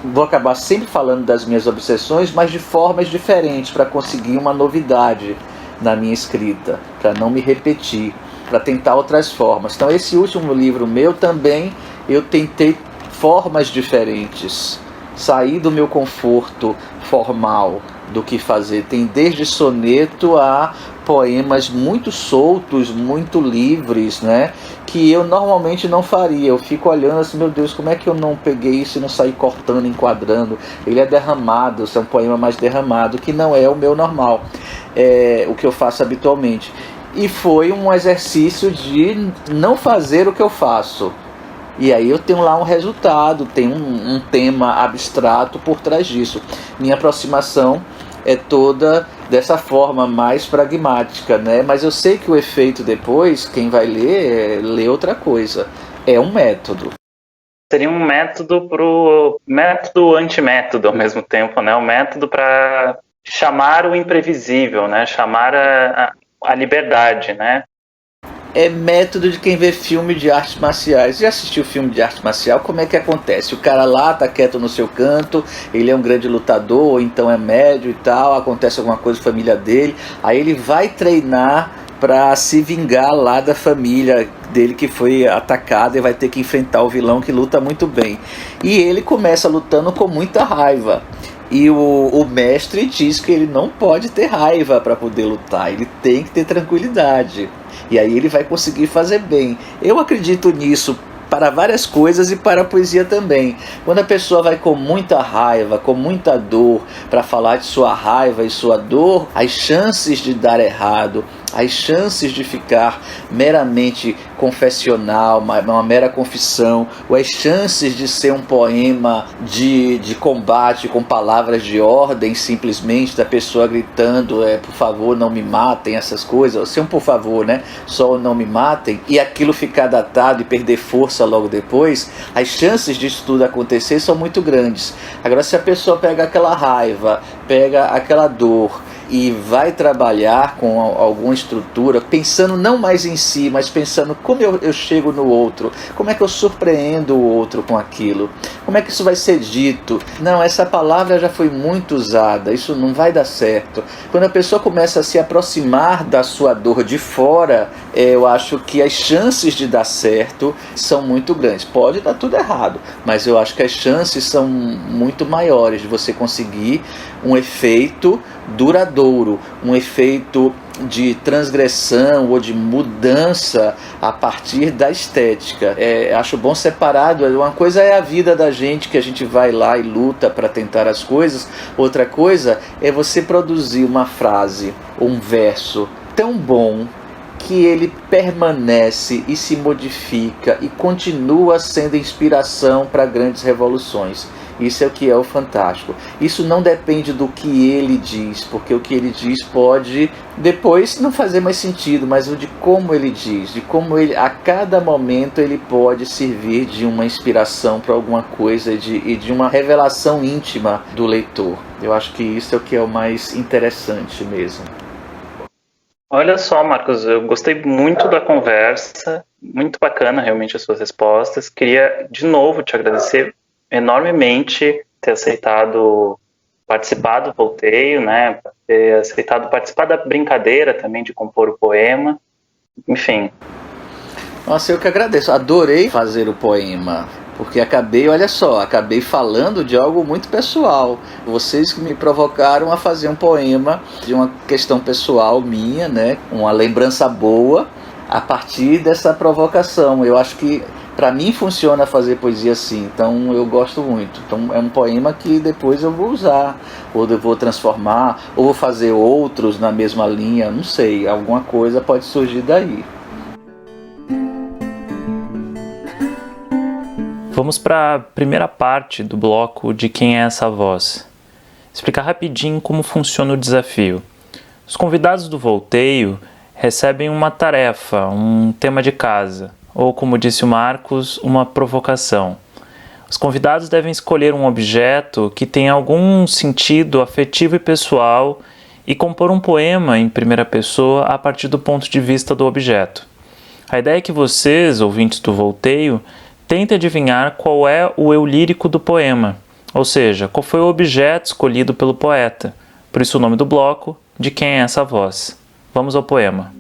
vou acabar sempre falando das minhas obsessões, mas de formas diferentes, para conseguir uma novidade na minha escrita, para não me repetir, para tentar outras formas. Então esse último livro meu também, eu tentei formas diferentes, sair do meu conforto formal do que fazer. Tem desde soneto a poemas muito soltos, muito livres, né? Que eu normalmente não faria. Eu fico olhando assim, meu Deus, como é que eu não peguei isso e não saí cortando, enquadrando? Ele é derramado, é um poema mais derramado, que não é o meu normal, o que eu faço habitualmente. E foi um exercício de não fazer o que eu faço. E aí eu tenho lá um resultado, tem um tema abstrato por trás disso. Minha aproximação é toda dessa forma mais pragmática, né? Mas eu sei que o efeito depois, quem vai ler, lê outra coisa. É um método. Seria um método pro método antimétodo ao mesmo tempo, né? Um método para chamar o imprevisível, né? Chamar a liberdade, né? É método de quem vê filme de artes marciais. Já assistiu filme de arte marcial? Como é que acontece? O cara lá tá quieto no seu canto, ele é um grande lutador, ou então é médio e tal, acontece alguma coisa com a família dele, aí ele vai treinar para se vingar lá da família dele que foi atacada e vai ter que enfrentar o vilão que luta muito bem. E ele começa lutando com muita raiva. E o mestre diz que ele não pode ter raiva para poder lutar, ele tem que ter tranquilidade. E aí ele vai conseguir fazer bem. Eu acredito nisso para várias coisas e para a poesia também. Quando a pessoa vai com muita raiva, com muita dor, para falar de sua raiva e sua dor, as chances de dar errado, as chances de ficar meramente confessional, uma mera confissão, ou as chances de ser um poema de combate com palavras de ordem, simplesmente da pessoa gritando, por favor não me matem, essas coisas, ou ser um por favor, né? Só não me matem, e aquilo ficar datado e perder força logo depois, as chances disso tudo acontecer são muito grandes. Agora, se a pessoa pega aquela raiva, pega aquela dor e vai trabalhar com alguma estrutura, pensando não mais em si, mas pensando como eu chego no outro, como é que eu surpreendo o outro com aquilo, como é que isso vai ser dito. Não, essa palavra já foi muito usada, isso não vai dar certo. Quando a pessoa começa a se aproximar da sua dor de fora, eu acho que as chances de dar certo são muito grandes. Pode dar tudo errado, mas eu acho que as chances são muito maiores de você conseguir um efeito duradouro, um efeito de transgressão ou de mudança a partir da estética. Acho bom separado. Uma coisa é a vida da gente, que a gente vai lá e luta para tentar as coisas. Outra coisa é você produzir uma frase, um verso tão bom, que ele permanece e se modifica e continua sendo inspiração para grandes revoluções. Isso é o que é o fantástico. Isso não depende do que ele diz, porque o que ele diz pode depois não fazer mais sentido, mas o de como ele diz, de como ele, a cada momento ele pode servir de uma inspiração para alguma coisa e de uma revelação íntima do leitor. Eu acho que isso é o que é o mais interessante mesmo. Olha só, Marcos, eu gostei muito da conversa, muito bacana realmente as suas respostas. Queria de novo te agradecer enormemente ter aceitado participar do Volteio, né? Ter aceitado participar da brincadeira também de compor o poema. Enfim. Nossa, eu que agradeço. Adorei fazer o poema. Porque acabei falando de algo muito pessoal. Vocês que me provocaram a fazer um poema de uma questão pessoal minha, né? Uma lembrança boa a partir dessa provocação. Eu acho que para mim funciona fazer poesia assim, então eu gosto muito. Então é um poema que depois eu vou usar, ou eu vou transformar, ou vou fazer outros na mesma linha, não sei, alguma coisa pode surgir daí. Vamos para a primeira parte do bloco de Quem é essa voz? Explicar rapidinho como funciona o desafio. Os convidados do Volteio recebem uma tarefa, um tema de casa, ou como disse o Marcos, uma provocação. Os convidados devem escolher um objeto que tenha algum sentido afetivo e pessoal e compor um poema em primeira pessoa a partir do ponto de vista do objeto. A ideia é que vocês, ouvintes do Volteio, tentem adivinhar qual é o eu lírico do poema, ou seja, qual foi o objeto escolhido pelo poeta. Por isso o nome do bloco, De Quem é essa voz? Vamos ao poema.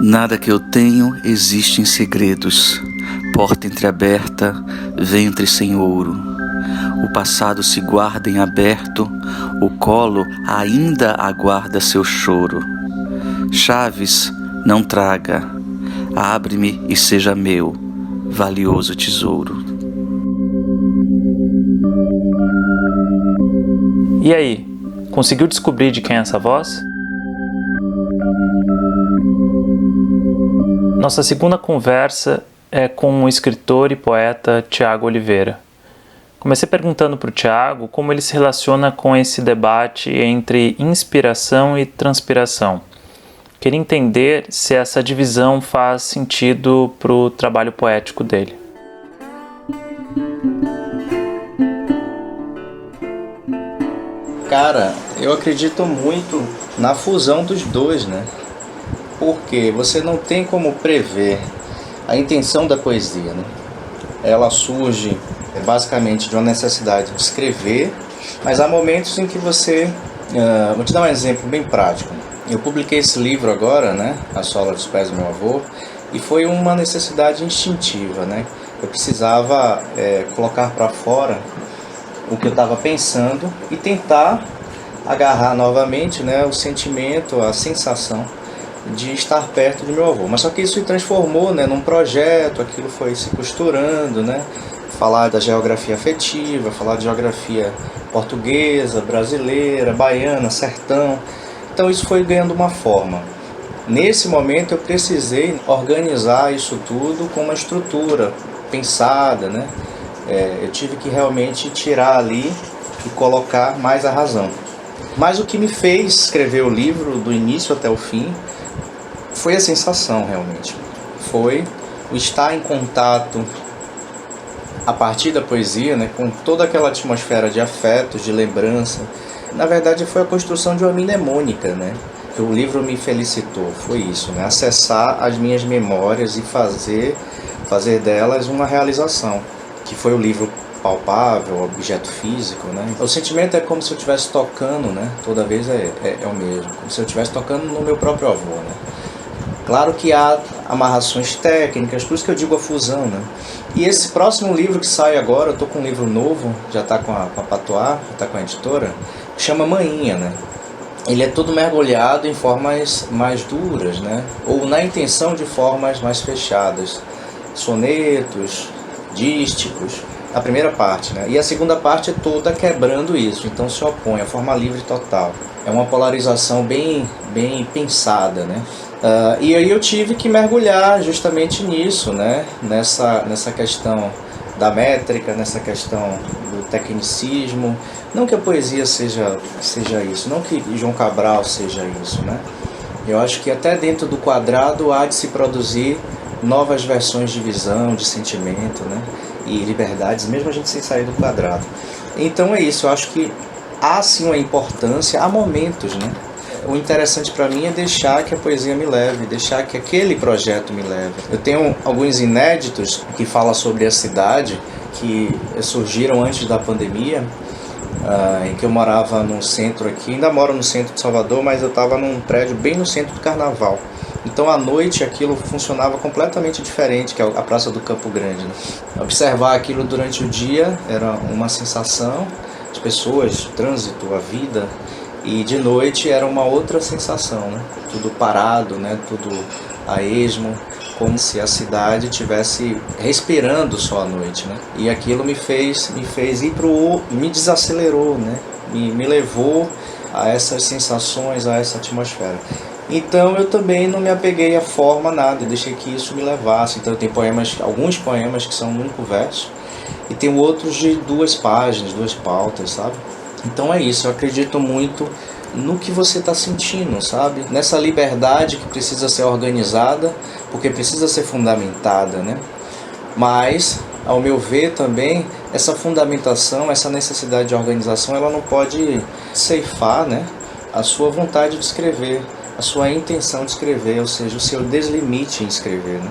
Nada que eu tenho existe em segredos. Porta entreaberta, ventre sem ouro. O passado se guarda em aberto, o colo ainda aguarda seu choro. Chaves, não traga, abre-me e seja meu, valioso tesouro. E aí, conseguiu descobrir de quem é essa voz? Nossa segunda conversa é com o escritor e poeta Tiago Oliveira. Comecei perguntando para o Tiago como ele se relaciona com esse debate entre inspiração e transpiração. Queria entender se essa divisão faz sentido para o trabalho poético dele. Cara, eu acredito muito na fusão dos dois, né? Porque você não tem como prever a intenção da poesia, né? Ela surge basicamente de uma necessidade de escrever, mas há momentos em que você... vou te dar um exemplo bem prático. Eu publiquei esse livro agora, né? A Sola dos Pés do Meu Avô, e foi uma necessidade instintiva, né? Eu precisava colocar para fora o que eu estava pensando e tentar agarrar novamente, né, o sentimento, a sensação de estar perto do meu avô. Mas só que isso se transformou, né, num projeto, aquilo foi se costurando, né? Falar da geografia afetiva, falar de geografia portuguesa, brasileira, baiana, sertão. Então isso foi ganhando uma forma. Nesse momento eu precisei organizar isso tudo com uma estrutura pensada, né? Eu tive que realmente tirar ali e colocar mais a razão. Mas o que me fez escrever o livro do início até o fim foi a sensação, realmente. Foi o estar em contato a partir da poesia, né, com toda aquela atmosfera de afetos, de lembrança. Na verdade foi a construção de uma mnemônica, né? Que o livro me felicitou, foi isso, né? Acessar as minhas memórias e fazer delas uma realização, que foi o livro palpável, objeto físico, né? O sentimento é como se eu estivesse tocando, né? Toda vez é o mesmo, como se eu estivesse tocando no meu próprio avô, né? Claro que há amarrações técnicas, por isso que eu digo a fusão, né? E esse próximo livro que sai agora, eu estou com um livro novo, já está com a Patois, já está com a editora, que chama Manhinha, né? Ele é todo mergulhado em formas mais duras, né? Ou na intenção de formas mais fechadas. Sonetos, dísticos, a primeira parte, né? E a segunda parte é toda quebrando isso, então se opõe à forma livre total. É uma polarização bem pensada, né? E aí eu tive que mergulhar justamente nisso, né? Nessa questão da métrica, nessa questão do tecnicismo. Não que a poesia seja isso, não que João Cabral seja isso, né? Eu acho que até dentro do quadrado há de se produzir novas versões de visão, de sentimento, né? E liberdades, mesmo a gente sem sair do quadrado. Então é isso, eu acho que há sim uma importância, há momentos, né? O interessante para mim é deixar que a poesia me leve, deixar que aquele projeto me leve. Eu tenho alguns inéditos que falam sobre a cidade, que surgiram antes da pandemia, em que eu morava num centro aqui, ainda moro no centro de Salvador, mas eu estava num prédio bem no centro do Carnaval. Então à noite aquilo funcionava completamente diferente, que é a Praça do Campo Grande, né? Observar aquilo durante o dia era uma sensação, as pessoas, o trânsito, a vida, e de noite era uma outra sensação, né? Tudo parado, né? Tudo a esmo, como se a cidade estivesse respirando só à noite, né? E aquilo me fez ir me desacelerou, né? Me levou a essas sensações, a essa atmosfera. Então eu também não me apeguei à forma nada, eu deixei que isso me levasse. Então eu tenho alguns poemas que são um único verso, e tenho outros de 2 páginas, 2 pautas, sabe? Então é isso, eu acredito muito no que você está sentindo, sabe? Nessa liberdade que precisa ser organizada, porque precisa ser fundamentada, né? Mas, ao meu ver também, essa fundamentação, essa necessidade de organização, ela não pode ceifar, né, a sua vontade de escrever, a sua intenção de escrever, ou seja, o seu deslimite em escrever, né?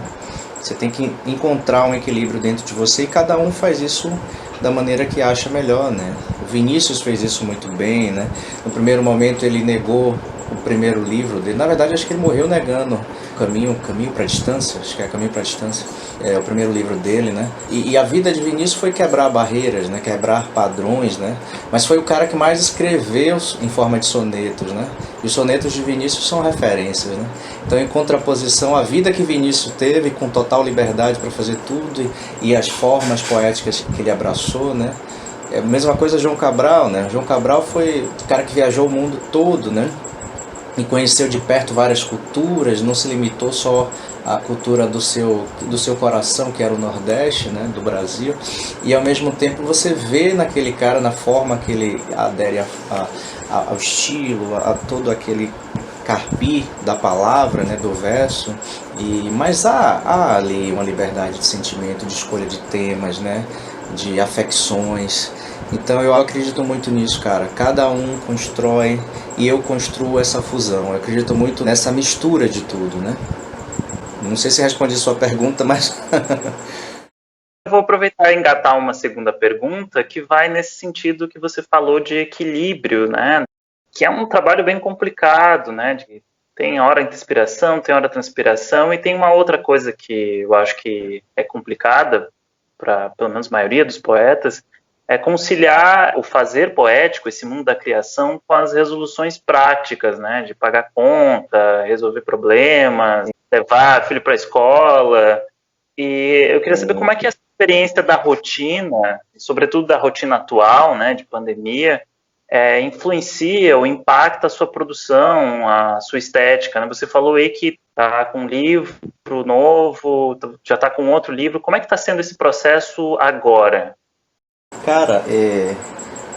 Você tem que encontrar um equilíbrio dentro de você e cada um faz isso da maneira que acha melhor, né? O Vinícius fez isso muito bem, né? No primeiro momento ele negou o primeiro livro dele. Na verdade, acho que ele morreu negando Caminho para a Distância, acho que é Caminho para a Distância, é o primeiro livro dele, né? E a vida de Vinícius foi quebrar barreiras, né? Quebrar padrões, né? Mas foi o cara que mais escreveu em forma de sonetos, né? E os sonetos de Vinícius são referências, né? Então, em contraposição, a vida que Vinícius teve com total liberdade para fazer tudo e as formas poéticas que ele abraçou, né? É a mesma coisa João Cabral, né? João Cabral foi o cara que viajou o mundo todo, né? E conheceu de perto várias culturas, não se limitou só à cultura do seu coração, que era o Nordeste, né, do Brasil, e ao mesmo tempo você vê naquele cara, na forma que ele adere ao estilo, a todo aquele carpi da palavra, né, do verso, mas há ali uma liberdade de sentimento, de escolha de temas, né, de afecções. Então eu acredito muito nisso, cara. Cada um constrói e eu construo essa fusão. Eu acredito muito nessa mistura de tudo, né? Não sei se respondi a sua pergunta, mas... Eu vou aproveitar e engatar uma segunda pergunta que vai nesse sentido que você falou de equilíbrio, né? Que é um trabalho bem complicado, né? Tem hora de inspiração, tem hora de transpiração, e tem uma outra coisa que eu acho que é complicada para pelo menos a maioria dos poetas, é conciliar o fazer poético, esse mundo da criação, com as resoluções práticas, né? De pagar conta, resolver problemas, levar filho para a escola. E eu queria saber como é que essa experiência da rotina, sobretudo da rotina atual, né, de pandemia, influencia ou impacta a sua produção, a sua estética, né? Você falou aí que está com um livro novo, já está com outro livro. Como é que está sendo esse processo agora? Cara,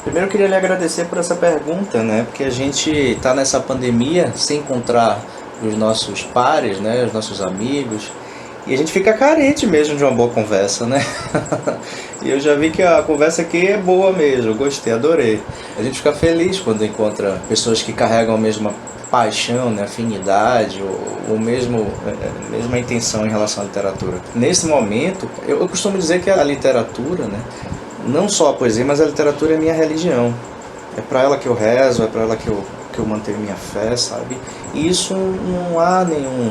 primeiro eu queria lhe agradecer por essa pergunta, né? Porque a gente está nessa pandemia sem encontrar os nossos pares, né? Os nossos amigos. E a gente fica carente mesmo de uma boa conversa, né? E eu já vi que a conversa aqui é boa mesmo, eu gostei, adorei. A gente fica feliz quando encontra pessoas que carregam a mesma paixão, né? Afinidade, ou mesma intenção em relação à literatura. Nesse momento, eu costumo dizer que a literatura, né? Não só a poesia, mas a literatura é minha religião. É para ela que eu rezo, é para ela que eu mantenho minha fé, sabe? E isso não há nenhum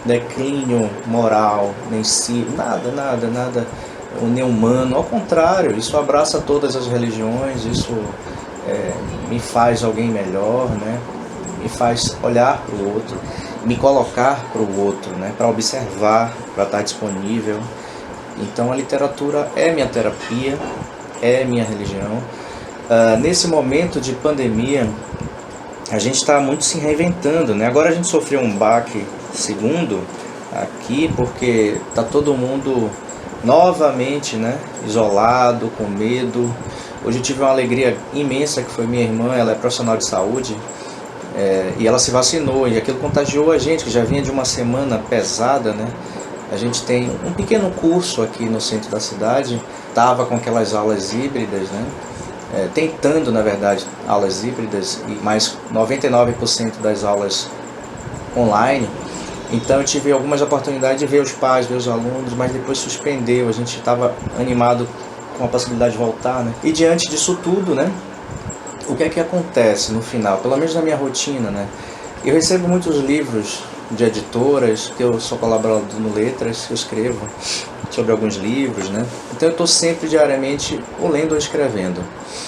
declínio moral, nem si, nada, nem humano. Ao contrário, isso abraça todas as religiões, isso me faz alguém melhor, né? Me faz olhar para o outro, me colocar para o outro, né? Para observar, para estar disponível. Então a literatura é minha terapia, é minha religião. Nesse momento de pandemia, a gente está muito se reinventando, né? Agora a gente sofreu um baque segundo aqui, porque está todo mundo novamente, né, isolado, com medo. Hoje eu tive uma alegria imensa, que foi minha irmã, ela é profissional de saúde, e ela se vacinou, e aquilo contagiou a gente, que já vinha de uma semana pesada, né? A gente tem um pequeno curso aqui no centro da cidade, estava com aquelas aulas híbridas, né? Tentando, na verdade, aulas híbridas, mas 99% das aulas online. Então eu tive algumas oportunidades de ver os pais, ver os alunos, mas depois suspendeu, a gente estava animado com a possibilidade de voltar, né? E diante disso tudo, né, o que é que acontece no final, pelo menos na minha rotina, né? Eu recebo muitos livros de editoras, que eu sou colaborador no Letras, que eu escrevo sobre alguns livros, né? Então eu estou sempre diariamente ou lendo ou escrevendo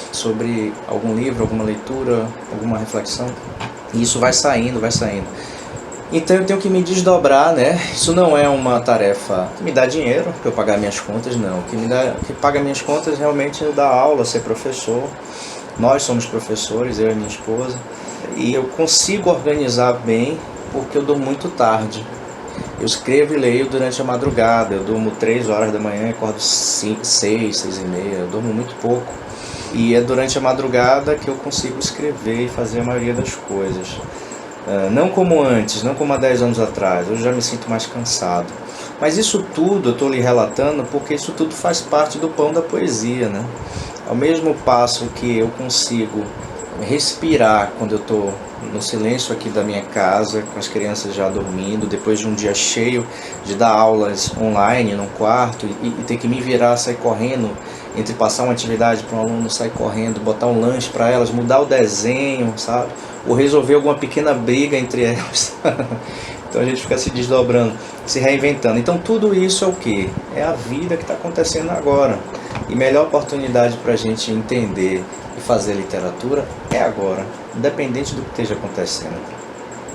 sobre algum livro, alguma leitura, alguma reflexão, e isso vai saindo, vai saindo. Então eu tenho que me desdobrar, né? Isso não é uma tarefa que me dá dinheiro para eu pagar minhas contas, não. O que paga minhas contas realmente é eu dar aula, ser professor. Nós somos professores, eu e minha esposa, e eu consigo organizar bem porque eu durmo muito tarde. Eu escrevo e leio durante a madrugada, eu durmo 3 horas da manhã, acordo 5, 6, 6 e meia, eu durmo muito pouco. E é durante a madrugada que eu consigo escrever e fazer a maioria das coisas. Não como antes, não como há 10 anos atrás, eu já me sinto mais cansado. Mas isso tudo eu estou lhe relatando porque isso tudo faz parte do pão da poesia, né? Ao mesmo passo que eu consigo respirar quando eu estou no silêncio aqui da minha casa, com as crianças já dormindo, depois de um dia cheio de dar aulas online num quarto e ter que me virar, sair correndo, entre passar uma atividade para um aluno, sair correndo, botar um lanche para elas, mudar o desenho, sabe? Ou resolver alguma pequena briga entre elas. Então a gente fica se desdobrando, se reinventando. Então tudo isso é o quê? É a vida que está acontecendo agora. E melhor oportunidade para a gente entender e fazer literatura é agora, independente do que esteja acontecendo.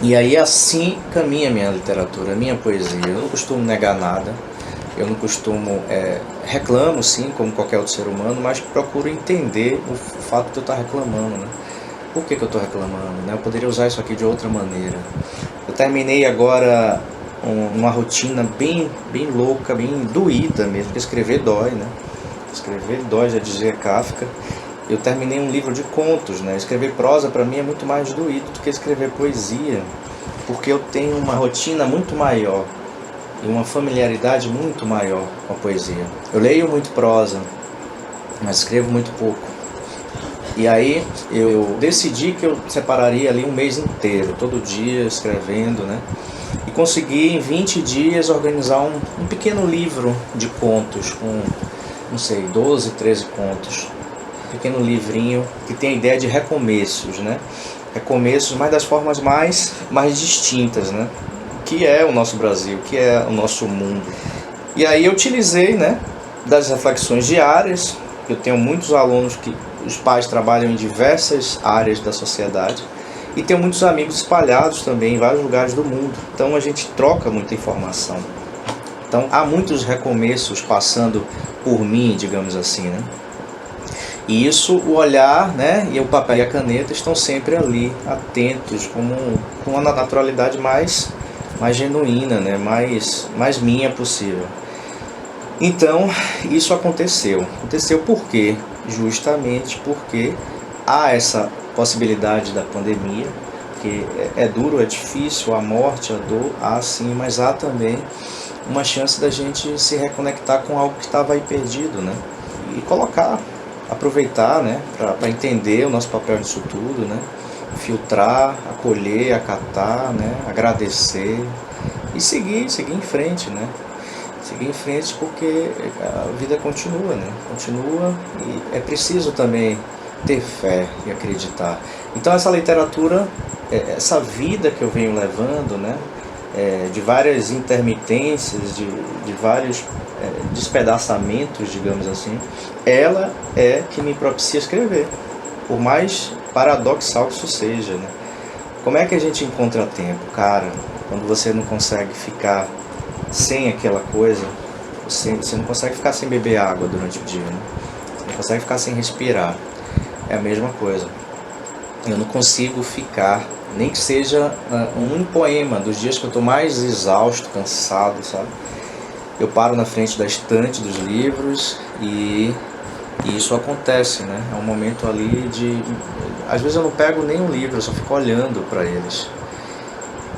E aí assim caminha a minha literatura, a minha poesia. Eu não costumo negar nada, eu não costumo, reclamo sim, como qualquer outro ser humano, mas procuro entender o fato de eu estar reclamando, né? Por que eu estou reclamando, né? Eu poderia usar isso aqui de outra maneira. Eu terminei agora uma rotina bem louca, bem doída mesmo, porque escrever dói, né? Escrever dói, já dizia Kafka. Eu terminei um livro de contos, né? Escrever prosa para mim é muito mais doído do que escrever poesia, porque eu tenho uma rotina muito maior e uma familiaridade muito maior com a poesia. Eu leio muito prosa, mas escrevo muito pouco. E aí eu decidi que eu separaria ali um mês inteiro, todo dia escrevendo, né? E consegui em 20 dias organizar um pequeno livro de contos com, não sei, 12, 13 contos. Um pequeno livrinho que tem a ideia de recomeços, né? Recomeços, mas das formas mais distintas, né? Que é o nosso Brasil, que é o nosso mundo. E aí eu utilizei, né, das reflexões diárias. Eu tenho muitos alunos que os pais trabalham em diversas áreas da sociedade e tenho muitos amigos espalhados também em vários lugares do mundo. Então a gente troca muita informação. Então há muitos recomeços passando por mim, digamos assim, né? E isso, o olhar, né, e o papel e a caneta estão sempre ali, atentos, com uma naturalidade mais genuína, né, mais minha possível. Então, isso aconteceu. Aconteceu por quê? Justamente porque há essa possibilidade da pandemia, que é duro, é difícil, a morte, a dor, há sim, mas há também uma chance da gente se reconectar com algo que estava aí perdido, né? E aproveitar, né, para entender o nosso papel nisso tudo, né? Filtrar, acolher, acatar, né, agradecer e seguir em frente, né? Seguir em frente porque a vida continua, né? Continua e é preciso também ter fé e acreditar. Então essa literatura, essa vida que eu venho levando, né? De várias intermitências, de vários despedaçamentos, digamos assim, ela é que me propicia escrever, por mais paradoxal que isso seja, né? Como é que a gente encontra tempo, cara, quando você não consegue ficar sem aquela coisa? Você não consegue ficar sem beber água durante o dia, né? Você não consegue ficar sem respirar. É a mesma coisa. Eu não consigo ficar, nem que seja um poema, dos dias que eu estou mais exausto, cansado, sabe? Eu paro na frente da estante dos livros e isso acontece, né? É um momento ali de... Às vezes eu não pego nem um livro, eu só fico olhando para eles.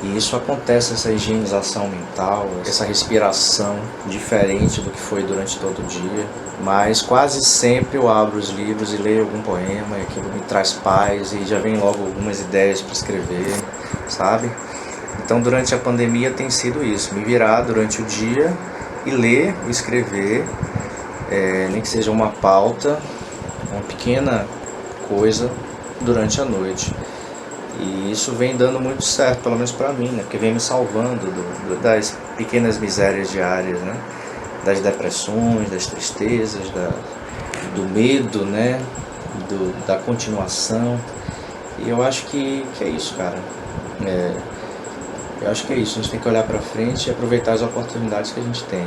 E isso acontece, essa higienização mental, essa respiração diferente do que foi durante todo o dia. Mas quase sempre eu abro os livros e leio algum poema e aquilo me traz paz e já vem logo algumas ideias para escrever, sabe? Então durante a pandemia tem sido isso, me virar durante o dia e ler e escrever, nem que seja uma pauta, uma pequena coisa durante a noite. E isso vem dando muito certo, pelo menos para mim, né? Porque vem me salvando das pequenas misérias diárias, né? Das depressões, das tristezas, do medo, né? Da continuação. E eu acho que é isso, cara. Eu acho que é isso, a gente tem que olhar para frente e aproveitar as oportunidades que a gente tem.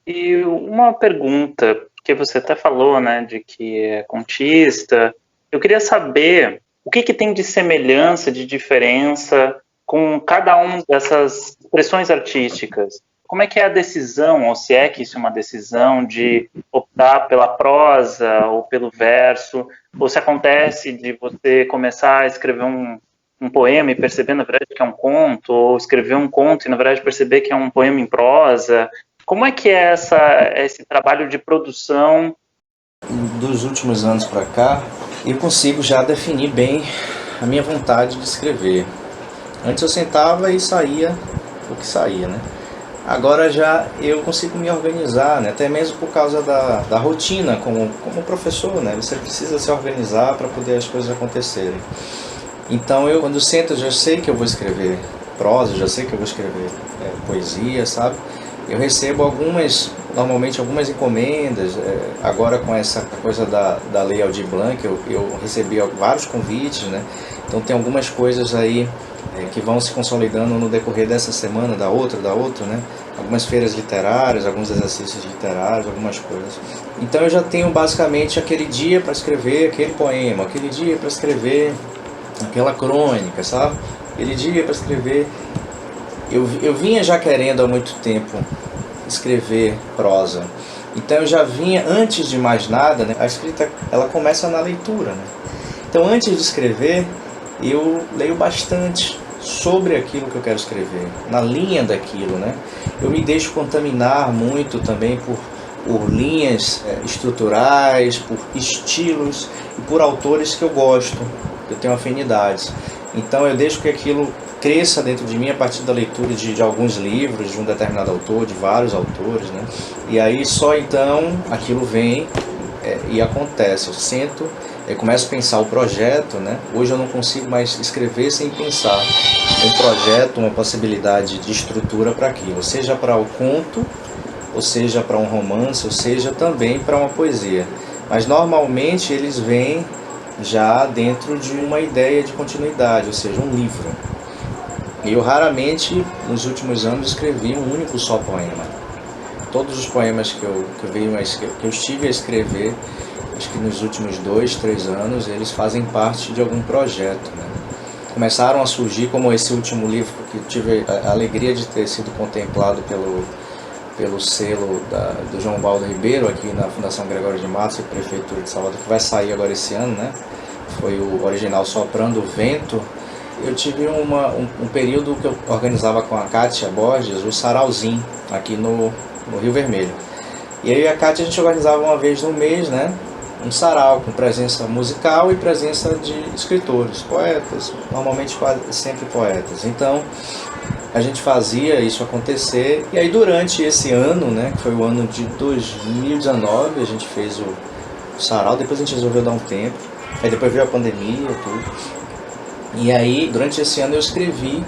E uma pergunta, que você até falou, né, de que é contista, eu queria saber o que tem de semelhança, de diferença com cada uma dessas expressões artísticas. Como é que é a decisão, ou se é que isso é uma decisão, de optar pela prosa ou pelo verso, ou se acontece de você começar a escrever um poema e perceber, na verdade, que é um conto, ou escrever um conto e, na verdade, perceber que é um poema em prosa. Como é que é esse trabalho de produção? Dos últimos anos para cá, eu consigo já definir bem a minha vontade de escrever. Antes eu sentava e saía o que saía, né? Agora já eu consigo me organizar, né? Até mesmo por causa da rotina como professor, né? Você precisa se organizar para poder as coisas acontecerem. Então eu, quando sento, eu já sei que eu vou escrever prosa, já sei que eu vou escrever poesia, sabe? Eu recebo normalmente algumas encomendas, agora com essa coisa da Lei Aldir Blanc, eu recebi vários convites, né? Então tem algumas coisas aí que vão se consolidando no decorrer dessa semana, da outra, né? Algumas feiras literárias, alguns exercícios literários, algumas coisas. Então eu já tenho basicamente aquele dia para escrever aquele poema, aquele dia para escrever aquela crônica, sabe? Aquele dia para escrever... Eu vinha já querendo há muito tempo escrever prosa. Então eu já vinha, antes de mais nada, né? A escrita ela começa na leitura, né? Então antes de escrever, eu leio bastante sobre aquilo que eu quero escrever, na linha daquilo, né? Eu me deixo contaminar muito também por linhas estruturais, por estilos e por autores que eu gosto, que eu tenho afinidades. Então eu deixo que aquilo cresça dentro de mim a partir da leitura de alguns livros, de um determinado autor, de vários autores, né? E aí só então aquilo vem e acontece. Eu sento, eu começo a pensar o projeto, né? Hoje eu não consigo mais escrever sem pensar um projeto, uma possibilidade de estrutura para aquilo, seja para o conto, ou seja para um romance, ou seja também para uma poesia. Mas normalmente eles vêm já dentro de uma ideia de continuidade, ou seja, um livro. Eu raramente, nos últimos anos, escrevi um único só poema. Todos os poemas que eu estive a escrever, acho que nos últimos 2, 3 anos, eles fazem parte de algum projeto, né? Começaram a surgir, como esse último livro, que tive a alegria de ter sido contemplado pelo selo do João Baldo Ribeiro, aqui na Fundação Gregório de Matos e Prefeitura de Salvador, que vai sair agora esse ano, né? Foi o original Soprando o Vento. Eu tive um período que eu organizava com a Kátia Borges, o Sarauzinho, aqui no Rio Vermelho. E aí a Kátia, a gente organizava uma vez no mês, né, um sarau com presença musical e presença de escritores, poetas, normalmente quase sempre poetas. Então a gente fazia isso acontecer, e aí durante esse ano, né, que foi o ano de 2019, a gente fez o sarau, depois a gente resolveu dar um tempo, aí depois veio a pandemia e tudo. E aí, durante esse ano eu escrevi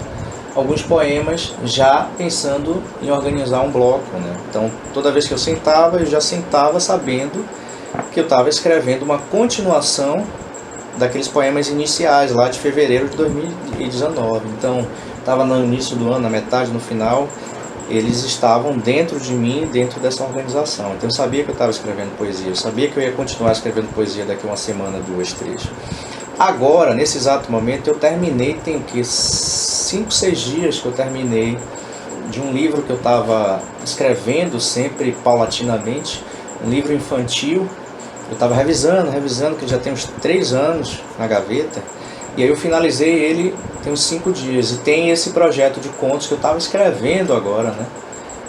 alguns poemas já pensando em organizar um bloco, né? Então, toda vez que eu já sentava sabendo que eu estava escrevendo uma continuação daqueles poemas iniciais, lá de fevereiro de 2019. Então, estava no início do ano, na metade, no final, eles estavam dentro de mim, dentro dessa organização. Então eu sabia que eu estava escrevendo poesia, eu sabia que eu ia continuar escrevendo poesia daqui a uma semana, 2, 3. Agora, nesse exato momento, eu terminei, tem o que, 5, 6 dias que eu terminei de um livro que eu estava escrevendo sempre paulatinamente, um livro infantil. Eu estava revisando, que já tem uns 3 anos na gaveta, e aí eu finalizei ele tem uns 5 dias. E tem esse projeto de contos que eu estava escrevendo agora, né?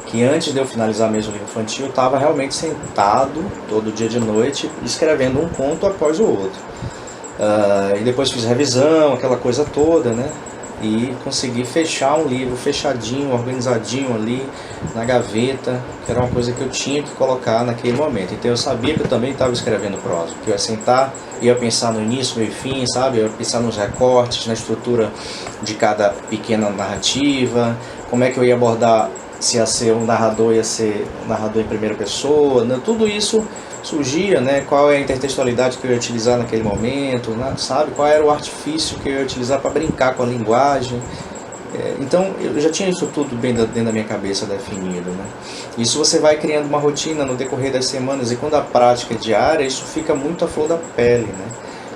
Que antes de eu finalizar mesmo o livro infantil, eu estava realmente sentado todo dia de noite, escrevendo um conto após o outro. E depois fiz revisão, aquela coisa toda, né? E consegui fechar um livro fechadinho, organizadinho ali na gaveta, que era uma coisa que eu tinha que colocar naquele momento. Então eu sabia que eu também estava escrevendo prosa, que eu ia sentar, ia pensar no início, meio e fim, sabe? Eu ia pensar nos recortes, na estrutura de cada pequena narrativa, como é que eu ia abordar, se ia ser um narrador, ia ser um narrador em primeira pessoa, né? Tudo isso surgia, né? Qual é a intertextualidade que eu ia utilizar naquele momento, né? Sabe? Qual era o artifício que eu ia utilizar para brincar com a linguagem. Então eu já tinha isso tudo bem dentro da minha cabeça definido, né? Isso você vai criando uma rotina no decorrer das semanas, e quando a prática é diária, isso fica muito à flor da pele, né?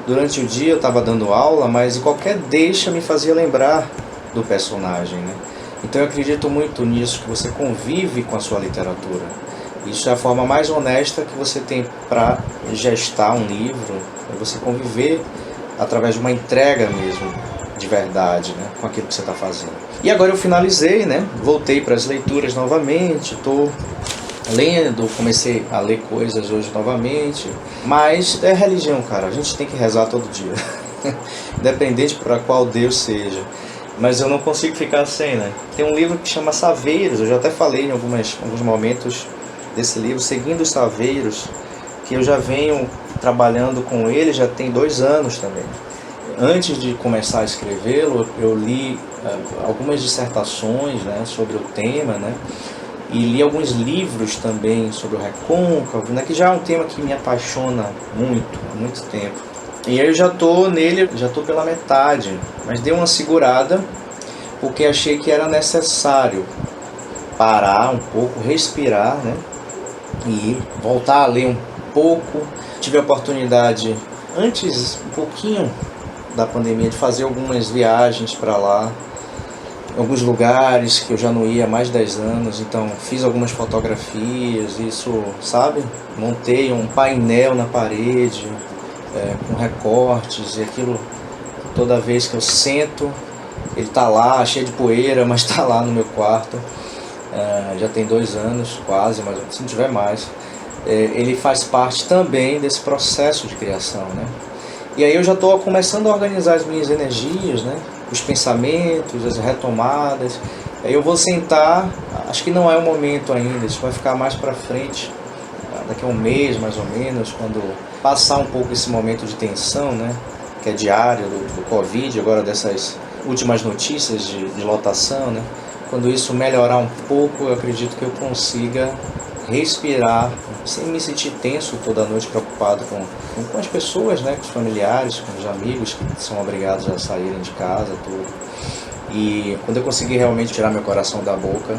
Durante o dia eu estava dando aula, mas qualquer deixa me fazia lembrar do personagem, né? Então eu acredito muito nisso, que você convive com a sua literatura. Isso é a forma mais honesta que você tem para gestar um livro, é você conviver através de uma entrega mesmo, de verdade, né, com aquilo que você está fazendo. E agora eu finalizei, né, voltei para as leituras novamente, estou lendo, comecei a ler coisas hoje novamente, mas é religião, cara, a gente tem que rezar todo dia, independente para qual Deus seja. Mas eu não consigo ficar sem, né? Tem um livro que chama Saveiros, eu já até falei em alguns momentos desse livro, Seguindo os Saveiros, que eu já venho trabalhando com ele, já tem 2 anos também. Antes de começar a escrevê-lo, eu li algumas dissertações, né, sobre o tema, né, e li alguns livros também sobre o recôncavo, né, que já é um tema que me apaixona muito, há muito tempo. E aí eu já estou nele, já estou pela metade, mas dei uma segurada, porque achei que era necessário parar um pouco, respirar, né, e voltar a ler um pouco. Tive a oportunidade, antes, um pouquinho da pandemia, de fazer algumas viagens para lá, alguns lugares que eu já não ia há mais de 10 anos, então fiz algumas fotografias, isso, sabe? Montei um painel na parede, com recortes, e aquilo, toda vez que eu sento, ele está lá, cheio de poeira, mas está lá no meu quarto. Já tem 2 anos, quase, mas se não tiver mais. Ele faz parte também desse processo de criação, né? E aí eu já estou começando a organizar as minhas energias, né? Os pensamentos, as retomadas. Aí eu vou sentar, acho que não é o momento ainda, isso vai ficar mais para frente, daqui a um mês mais ou menos, quando passar um pouco esse momento de tensão, né? Que é diário do Covid, agora dessas últimas notícias de lotação, né? Quando isso melhorar um pouco, eu acredito que eu consiga respirar, sem me sentir tenso toda noite, preocupado com as pessoas, né, com os familiares, com os amigos que são obrigados a saírem de casa, tudo. E quando eu conseguir realmente tirar meu coração da boca,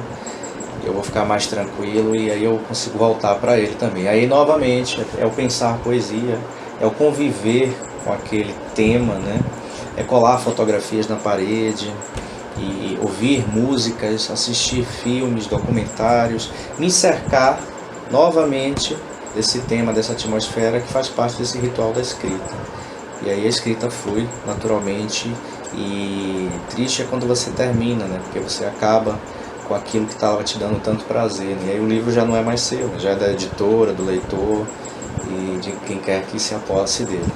eu vou ficar mais tranquilo, e aí eu consigo voltar para ele também. Aí, novamente, é o pensar poesia, é o conviver com aquele tema, né, é colar fotografias na parede, e ouvir músicas, assistir filmes, documentários, me cercar novamente desse tema, dessa atmosfera que faz parte desse ritual da escrita. E aí a escrita flui naturalmente, e triste é quando você termina, né? Porque você acaba com aquilo que estava te dando tanto prazer, né? E aí o livro já não é mais seu, já é da editora, do leitor e de quem quer que se aposse dele.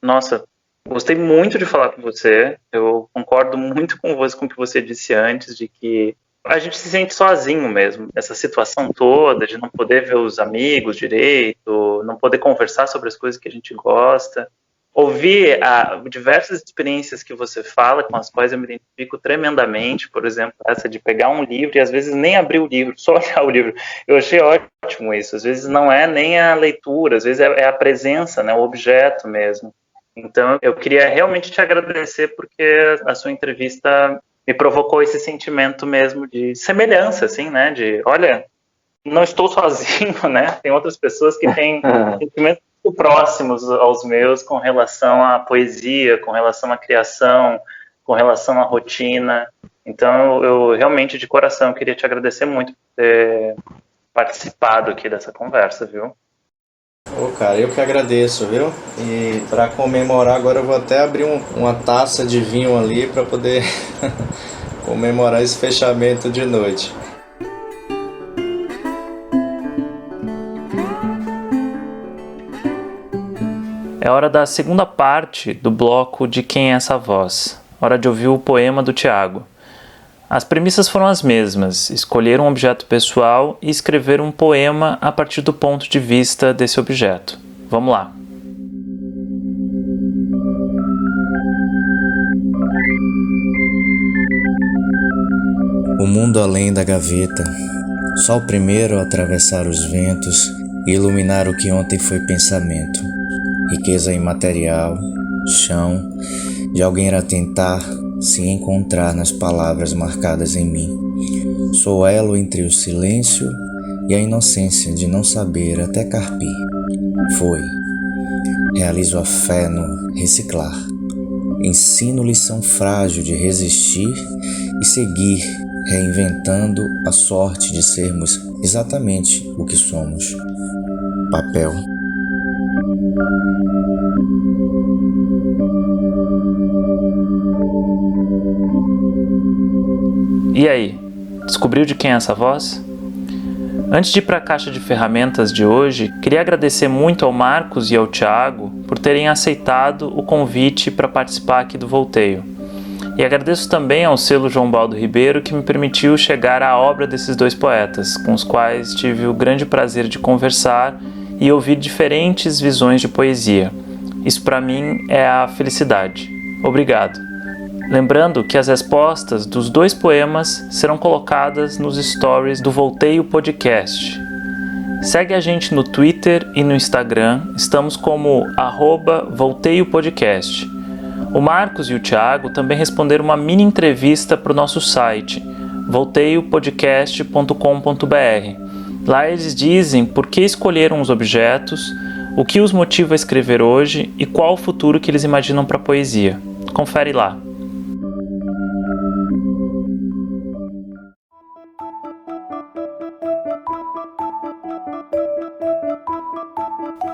Nossa, gostei muito de falar com você. Eu concordo muito com você, com o que você disse antes, de que a gente se sente sozinho mesmo. Essa situação toda de não poder ver os amigos direito, não poder conversar sobre as coisas que a gente gosta. Ouvir diversas experiências que você fala, com as quais eu me identifico tremendamente. Por exemplo, essa de pegar um livro e às vezes nem abrir o livro, só olhar o livro. Eu achei ótimo isso. Às vezes não é nem a leitura, às vezes é a presença, né, o objeto mesmo. Então, eu queria realmente te agradecer, porque a sua entrevista me provocou esse sentimento mesmo de semelhança, assim, né? De, olha, não estou sozinho, né? Tem outras pessoas que têm sentimentos muito próximos aos meus com relação à poesia, com relação à criação, com relação à rotina. Então, eu realmente, de coração, queria te agradecer muito por ter participado aqui dessa conversa, viu? Ô, cara, eu que agradeço, viu? E para comemorar agora eu vou até abrir uma taça de vinho ali para poder comemorar esse fechamento de noite. É hora da segunda parte do bloco de Quem é essa voz? Hora de ouvir o poema do Tiago. As premissas foram as mesmas, escolher um objeto pessoal e escrever um poema a partir do ponto de vista desse objeto. Vamos lá. O mundo além da gaveta, só o primeiro a atravessar os ventos e iluminar o que ontem foi pensamento. Riqueza imaterial, chão, de alguém a tentar se encontrar nas palavras marcadas em mim. Sou elo entre o silêncio e a inocência de não saber até carpir. Foi. Realizo a fé no reciclar. Ensino lição frágil de resistir e seguir, reinventando a sorte de sermos exatamente o que somos. Papel. E aí, descobriu de quem é essa voz? Antes de ir para a caixa de ferramentas de hoje, queria agradecer muito ao Marcos e ao Thiago por terem aceitado o convite para participar aqui do Volteio. E agradeço também ao selo João Baldo Ribeiro que me permitiu chegar à obra desses dois poetas, com os quais tive o grande prazer de conversar e ouvir diferentes visões de poesia. Isso para mim é a felicidade. Obrigado. Lembrando que as respostas dos dois poemas serão colocadas nos stories do Volteio Podcast. Segue a gente no Twitter e no Instagram, estamos como @VolteioPodcast. O Marcos e o Thiago também responderam uma mini entrevista para o nosso site, volteiopodcast.com.br. Lá eles dizem por que escolheram os objetos, o que os motiva a escrever hoje e qual o futuro que eles imaginam para a poesia. Confere lá.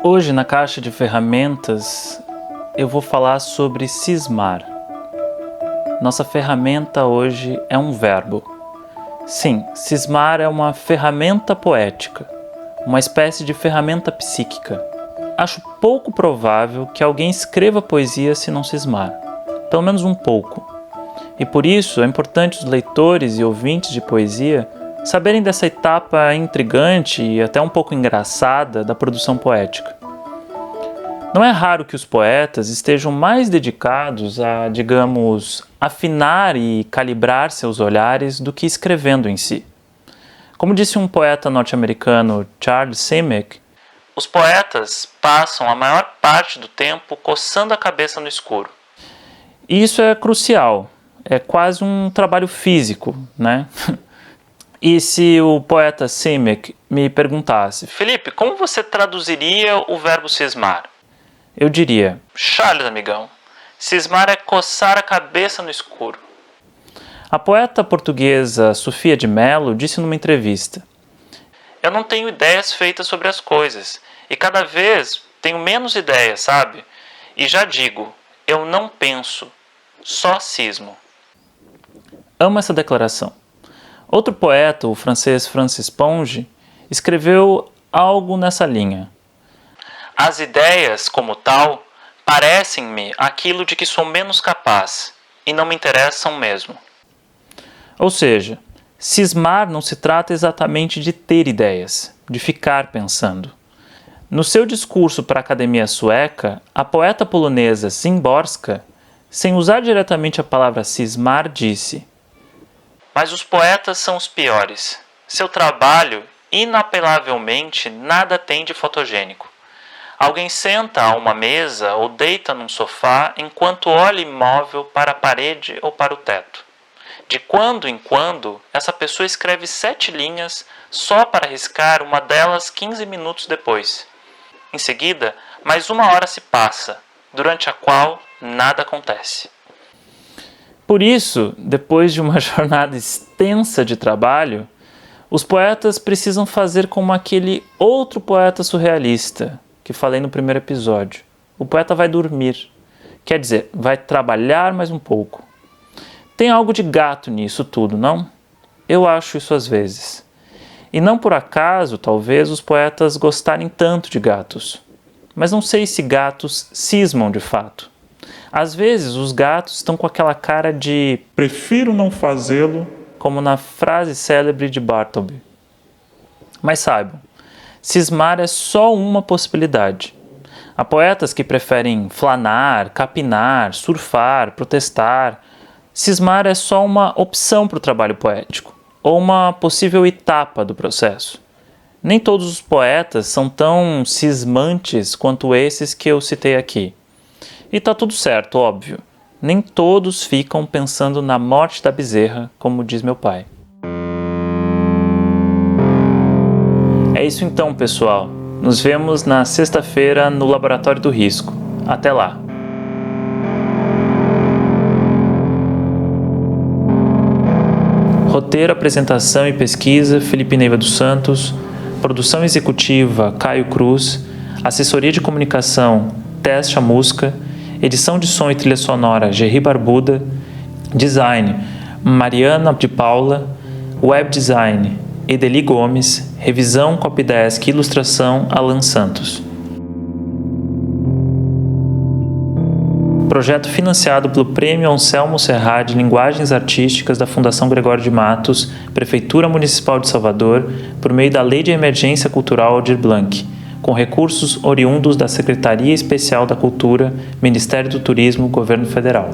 Hoje, na caixa de ferramentas, eu vou falar sobre cismar. Nossa ferramenta hoje é um verbo. Sim, cismar é uma ferramenta poética, uma espécie de ferramenta psíquica. Acho pouco provável que alguém escreva poesia se não cismar, pelo menos um pouco. E por isso é importante os leitores e ouvintes de poesia saberem dessa etapa intrigante e até um pouco engraçada da produção poética. Não é raro que os poetas estejam mais dedicados a, digamos, afinar e calibrar seus olhares do que escrevendo em si. Como disse um poeta norte-americano, Charles Simic, os poetas passam a maior parte do tempo coçando a cabeça no escuro. E isso é crucial, é quase um trabalho físico, né? E se o poeta Simic me perguntasse, Felipe, como você traduziria o verbo cismar? Eu diria, Charles, amigão, cismar é coçar a cabeça no escuro. A poeta portuguesa Sofia de Mello disse numa entrevista, eu não tenho ideias feitas sobre as coisas, e cada vez tenho menos ideias, sabe? E já digo, eu não penso, só cismo. Amo essa declaração. Outro poeta, o francês Francis Ponge, escreveu algo nessa linha. As ideias, como tal, parecem-me aquilo de que sou menos capaz e não me interessam mesmo. Ou seja, cismar não se trata exatamente de ter ideias, de ficar pensando. No seu discurso para a Academia Sueca, a poeta polonesa Szymborska, sem usar diretamente a palavra cismar, disse: mas os poetas são os piores. Seu trabalho, inapelavelmente, nada tem de fotogênico. Alguém senta a uma mesa ou deita num sofá enquanto olha imóvel para a parede ou para o teto. De quando em quando, essa pessoa escreve 7 linhas só para riscar uma delas 15 minutos depois. Em seguida, mais 1 hora se passa, durante a qual nada acontece. Por isso, depois de uma jornada extensa de trabalho, os poetas precisam fazer como aquele outro poeta surrealista que falei no primeiro episódio. O poeta vai dormir, quer dizer, vai trabalhar mais um pouco. Tem algo de gato nisso tudo, não? Eu acho isso às vezes. E não por acaso, talvez, os poetas gostarem tanto de gatos. Mas não sei se gatos cismam de fato. Às vezes, os gatos estão com aquela cara de Prefiro não fazê-lo. como na frase célebre de Bartleby. Mas saibam, cismar é só uma possibilidade. Há poetas que preferem flanar, capinar, surfar, protestar. Cismar é só uma opção para o trabalho poético, ou uma possível etapa do processo. Nem todos os poetas são tão cismantes quanto esses que eu citei aqui. E tá tudo certo, óbvio. Nem todos ficam pensando na morte da bezerra, como diz meu pai. É isso então, pessoal. Nos vemos na sexta-feira no Laboratório do Risco. Até lá! Roteiro, apresentação e pesquisa, Felipe Neiva dos Santos. Produção executiva, Caio Cruz. Assessoria de comunicação, Tess Chamusca. Edição de som e trilha sonora, Gerry Barbuda. Design, Mariana de Paula. Web design, Edeli Gomes. Revisão, Copydesk e ilustração, Alan Santos. Projeto financiado pelo Prêmio Anselmo Serra de Linguagens Artísticas da Fundação Gregório de Matos, Prefeitura Municipal de Salvador, por meio da Lei de Emergência Cultural Aldir Blanc, com recursos oriundos da Secretaria Especial da Cultura, Ministério do Turismo, Governo Federal.